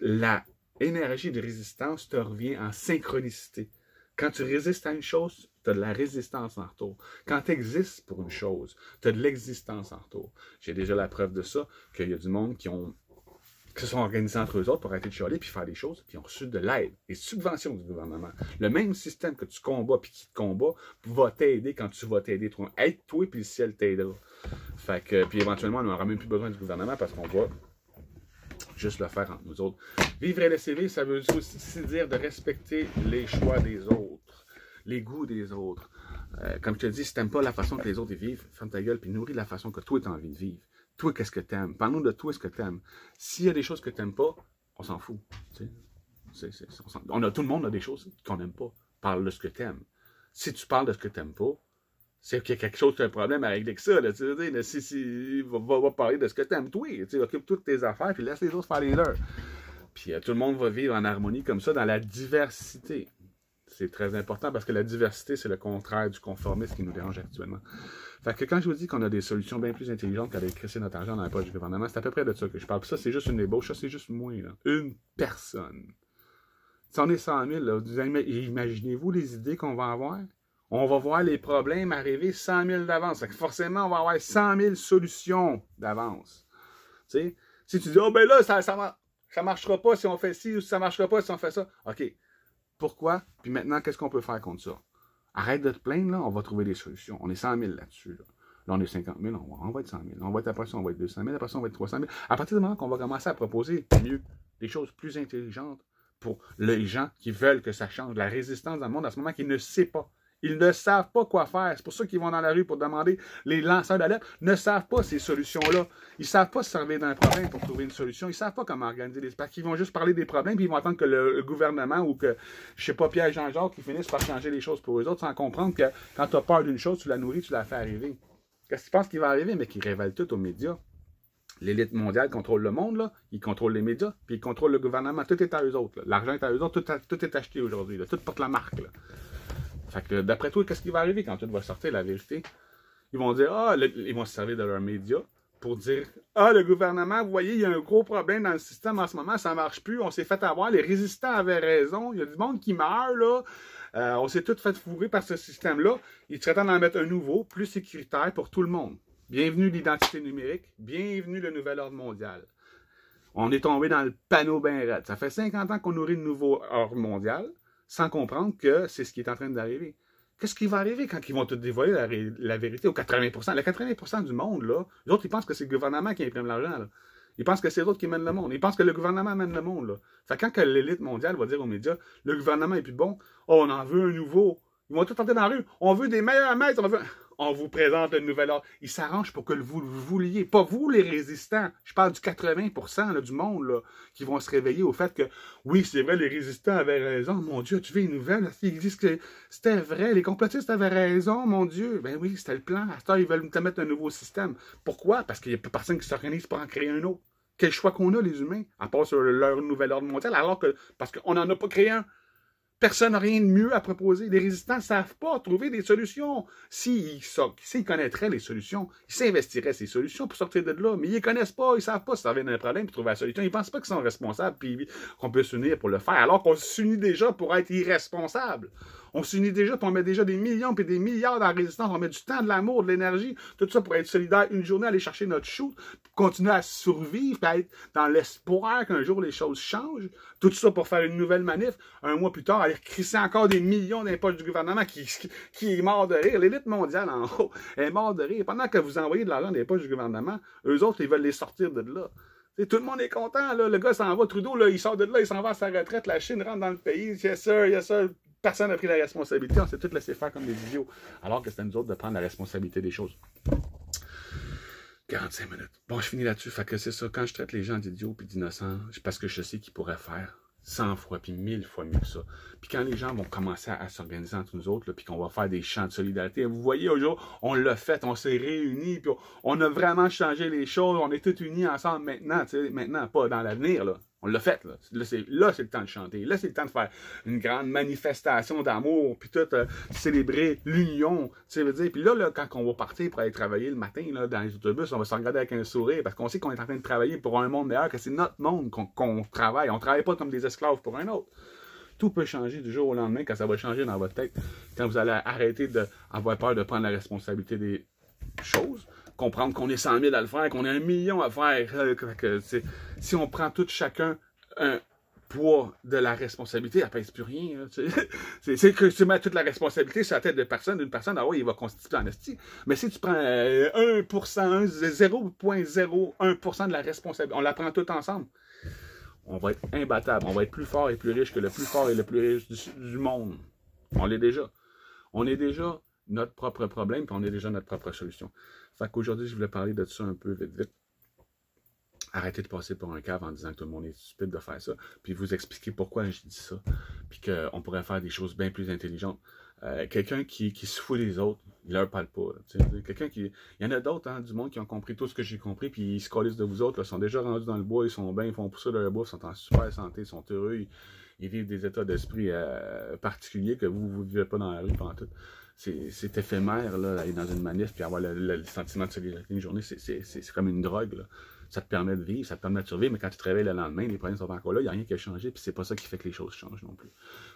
La énergie de résistance te revient en synchronicité. Quand tu résistes à une chose, tu as de la résistance en retour. Quand tu existes pour une chose, tu as de l'existence en retour. J'ai déjà la preuve de ça, qu'il y a du monde qui se sont organisés entre eux autres pour arrêter de chialer puis faire des choses, puis ont reçu de l'aide, des subventions du gouvernement. Le même système que tu combats puis qui te combat va t'aider quand tu vas t'aider. Aide-toi puis le ciel t'aidera. Fait que, puis éventuellement, on n'aura même plus besoin du gouvernement parce qu'on va juste le faire entre nous autres. Vivre et laisser vivre, ça veut aussi dire de respecter les choix des autres, les goûts des autres. Comme je te dis, si t'aimes pas la façon que les autres vivent, ferme ta gueule puis nourris la façon que toi tu as envie de vivre. Toi, qu'est-ce que t'aimes? Parle-nous de toi, ce que t'aimes. S'il y a des choses que t'aimes pas, on s'en fout. Tu sais? Tout le monde a des choses qu'on n'aime pas. Parle de ce que t'aimes. Si tu parles de ce que t'aimes pas, c'est qu'il y a quelque chose qui a un problème à régler que ça. Là, va parler de ce que t'aimes, toi. Occupe toutes tes affaires, puis laisse les autres faire les leurs. Puis tout le monde va vivre en harmonie comme ça, dans la diversité. C'est très important parce que la diversité, c'est le contraire du conformisme qui nous dérange actuellement. Fait que quand je vous dis qu'on a des solutions bien plus intelligentes qu'aller crisser notre argent dans la poche du gouvernement, c'est à peu près de ça que je parle. Puis ça, c'est juste une ébauche. Ça, c'est juste moi. Là. Une personne. Si on est 100 000, là, imaginez-vous les idées qu'on va avoir? On va voir les problèmes arriver 100 000 d'avance. Fait que forcément, on va avoir 100 000 solutions d'avance. Tu sais? Si tu dis, oh ben là, ça marchera pas si on fait ci, ou ça marchera pas si on fait ça. OK. Pourquoi? Puis maintenant, qu'est-ce qu'on peut faire contre ça? Arrête de te plaindre, là, on va trouver des solutions. On est 100 000 là-dessus. Là. On est 50 000, on va être 100 000. On va être après ça, on va être 200 000. Après ça, on va être 300 000. À partir du moment qu'on va commencer à proposer mieux, des choses plus intelligentes pour les gens qui veulent que ça change. La résistance dans le monde, à ce moment, qu'ils ne savent pas. Ils ne savent pas quoi faire. C'est pour ça qu'ils vont dans la rue pour demander. Les lanceurs d'alerte ne savent pas ces solutions-là. Ils ne savent pas se servir d'un problème pour trouver une solution. Ils ne savent pas comment organiser les... Parce qu'ils vont juste parler des problèmes, puis ils vont attendre que le gouvernement ou que, je sais pas, Pierre-Jean-Jacques, qui finissent par changer les choses pour eux autres, sans comprendre que quand tu as peur d'une chose, tu la nourris, tu la fais arriver. Qu'est-ce que tu penses qui va arriver? Mais qu'ils révèlent tout aux médias. L'élite mondiale contrôle le monde, là. Ils contrôlent les médias, puis ils contrôlent le gouvernement. Tout est à eux autres. L'argent est à eux autres. Tout est acheté aujourd'hui. Tout porte la marque. Là. Fait que d'après toi, qu'est-ce qui va arriver quand tout va sortir, la vérité? Ils vont dire, ils vont se servir de leurs médias pour dire « Ah, le gouvernement, vous voyez, il y a un gros problème dans le système en ce moment, ça ne marche plus, on s'est fait avoir, les résistants avaient raison, il y a du monde qui meurt, là, on s'est tous fait fourrer par ce système-là, il serait temps d'en mettre un nouveau, plus sécuritaire pour tout le monde. Bienvenue l'identité numérique, bienvenue le nouvel ordre mondial. » On est tombé dans le panneau bien raide. Ça fait 50 ans qu'on nourrit le nouveau ordre mondial, sans comprendre que c'est ce qui est en train d'arriver. Qu'est-ce qui va arriver quand ils vont te dévoiler la vérité aux 80%? Les 80% du monde, là, les autres, ils pensent que c'est le gouvernement qui imprime l'argent, là. Ils pensent que c'est les autres qui mènent le monde. Ils pensent que le gouvernement mène le monde, là. Fait que quand l'élite mondiale va dire aux médias, le gouvernement est plus bon, oh, on en veut un nouveau. Ils vont tout tenter dans la rue. On veut des meilleurs maîtres, on vous présente le nouvel ordre. Ils s'arrangent pour que vous le vouliez. Pas vous, les résistants. Je parle du 80% là, du monde là, qui vont se réveiller au fait que, oui, c'est vrai, les résistants avaient raison. Mon Dieu, tu veux une nouvelle? Ils disent que c'était vrai. Les complotistes avaient raison, mon Dieu. Ben oui, c'était le plan. À ce temps, ils veulent te mettre un nouveau système. Pourquoi? Parce qu'il n'y a plus personne qui s'organise pour en créer un autre. Quel choix qu'on a, les humains, à part sur leur nouvel ordre mondial, alors que, parce qu'on n'en a pas créé un. Personne n'a rien de mieux à proposer. Les résistants ne savent pas trouver des solutions. S'ils connaîtraient les solutions, ils s'investiraient ces solutions pour sortir de là. Mais ils ne les connaissent pas, ils ne savent pas si ça vient d'un problème pour trouver la solution. Ils ne pensent pas qu'ils sont responsables et qu'on peut s'unir pour le faire, alors qu'on s'unit déjà pour être irresponsable. On s'unit déjà, puis on met déjà des millions et des milliards dans la résistance. On met du temps, de l'amour, de l'énergie, tout ça pour être solidaire une journée, aller chercher notre shoot, continuer à survivre, puis à être dans l'espoir qu'un jour les choses changent. Tout ça pour faire une nouvelle manif. Un mois plus tard, aller crisser encore des millions d'impôts du gouvernement qui est mort de rire. L'élite mondiale en haut est mort de rire. Pendant que vous envoyez de l'argent d'impôts du gouvernement, eux autres, ils veulent les sortir de là. Et tout le monde est content. Là. Le gars s'en va, Trudeau, là, il sort de là, il s'en va à sa retraite. La Chine rentre dans le pays. Yes sir, yes sir. Personne n'a pris la responsabilité, on s'est tous laissé faire comme des idiots, alors que c'était nous autres de prendre la responsabilité des choses. 45 minutes. Bon, je finis là-dessus, fait que c'est ça, quand je traite les gens d'idiots et d'innocents, parce que je sais qu'ils pourraient faire 100 fois puis 1000 fois mieux que ça. Puis quand les gens vont commencer à s'organiser entre nous autres, puis qu'on va faire des chants de solidarité, vous voyez, aujourd'hui, on l'a fait, on s'est réunis, puis on a vraiment changé les choses, on est tous unis ensemble maintenant, tu sais, maintenant, pas dans l'avenir, là. On l'a fait, là. Là, c'est le temps de chanter. Là, c'est le temps de faire une grande manifestation d'amour, puis tout, célébrer l'union, tu sais, veut dire. Puis là, quand on va partir pour aller travailler le matin, là, dans les autobus, on va se regarder avec un sourire, parce qu'on sait qu'on est en train de travailler pour un monde meilleur, que c'est notre monde qu'on travaille. On ne travaille pas comme des esclaves pour un autre. Tout peut changer du jour au lendemain quand ça va changer dans votre tête. Quand vous allez arrêter d'avoir peur de prendre la responsabilité des choses, comprendre qu'on est 100 000 à le faire, qu'on a 1 million à faire. Si on prend tout chacun un poids de la responsabilité, elle pèse plus rien. C'est que tu mets toute la responsabilité sur la tête d'une personne, ah oui, il va constituer en esti. Mais si tu prends 1%, 0,01% de la responsabilité, on la prend tout ensemble, on va être imbattable. On va être plus fort et plus riche que le plus fort et le plus riche du monde. On l'est déjà. On est déjà notre propre problème, puis on est déjà notre propre solution. Fait qu'aujourd'hui, je voulais parler de ça un peu vite. Arrêtez de passer pour un cave en disant que tout le monde est stupide de faire ça, puis vous expliquer pourquoi je dis ça, puis qu'on pourrait faire des choses bien plus intelligentes. Quelqu'un qui se fout des autres, il leur parle pas. Quelqu'un qui... Il y en a d'autres, hein, du monde qui ont compris tout ce que j'ai compris, puis ils se collent de vous autres, là, sont déjà rendus dans le bois, ils sont bien, ils font pousser leur bois, ils sont en super santé, ils sont heureux, ils vivent des états d'esprit particuliers que vous ne vivez pas dans la rue pendant tout. C'est éphémère, là, aller dans une manif, puis avoir le sentiment de solidarité une journée, c'est comme une drogue, là. Ça te permet de vivre, ça te permet de survivre, mais quand tu te réveilles le lendemain, les problèmes sont encore là, il n'y a rien qui a changé, puis c'est pas ça qui fait que les choses changent non plus.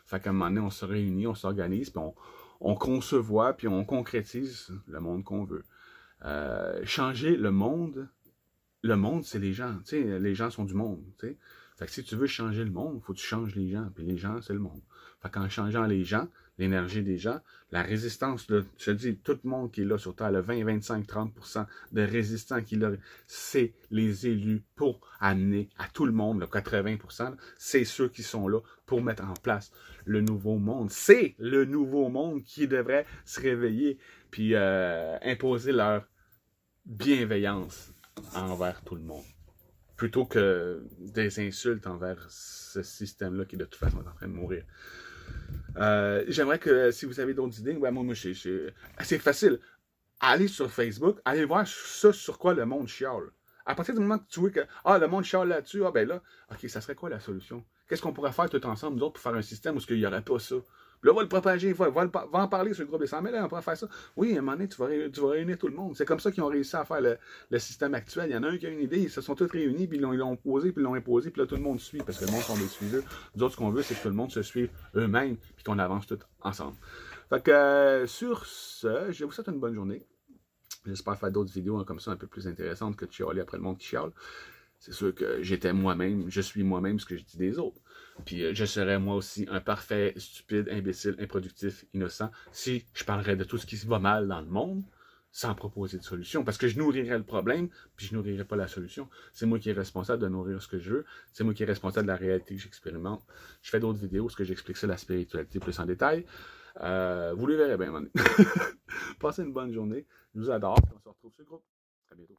Fait qu'à un moment donné, on se réunit, on s'organise, puis on concevoit, puis on concrétise le monde qu'on veut. Changer le monde, c'est les gens, tu sais, les gens sont du monde, tu sais. Fait que si tu veux changer le monde, il faut que tu changes les gens, puis les gens, c'est le monde. Fait qu'en changeant les gens, l'énergie des gens, la résistance, là, je te dis, tout le monde qui est là sur Terre, le 20, 25, 30% de résistants qui est là, c'est les élus pour amener à tout le monde, le 80%, c'est ceux qui sont là pour mettre en place le nouveau monde. C'est le nouveau monde qui devrait se réveiller puis imposer leur bienveillance envers tout le monde. Plutôt que des insultes envers ce système-là qui, de toute façon, est en train de mourir. J'aimerais que, si vous avez d'autres idées, ouais, moi c'est facile. Allez sur Facebook, allez voir ça sur quoi le monde chiale. À partir du moment que tu vois que le monde chiale là-dessus, ben là, ok, ça serait quoi la solution? Qu'est-ce qu'on pourrait faire tout ensemble, nous autres, pour faire un système où il n'y aurait pas ça? Puis là, va le propager, va en parler sur le groupe des 100 000, on pourrait faire ça. Oui, à un moment donné, tu vas réunir tout le monde. C'est comme ça qu'ils ont réussi à faire le système actuel. Il y en a un qui a une idée, ils se sont tous réunis, puis ils l'ont posé, puis ils l'ont imposé, puis là, tout le monde suit, parce que le monde sont des suiveurs. Nous autres, ce qu'on veut, c'est que tout le monde se suive eux-mêmes, puis qu'on avance tous ensemble. Fait que, sur ce, je vous souhaite une bonne journée. J'espère faire d'autres vidéos comme ça, un peu plus intéressantes que de chialer après le monde qui chiale. C'est sûr que j'étais moi-même, je suis moi-même ce que je dis des autres. Puis je serais moi aussi un parfait, stupide, imbécile, improductif, innocent, si je parlerais de tout ce qui va mal dans le monde, sans proposer de solution. Parce que je nourrirais le problème, puis je nourrirais pas la solution. C'est moi qui est responsable de nourrir ce que je veux. C'est moi qui est responsable de la réalité que j'expérimente. Je fais d'autres vidéos où j'explique ça, la spiritualité plus en détail. Vous les verrez bien, Passez une bonne journée. Je vous adore. On se retrouve sur le groupe. À bientôt.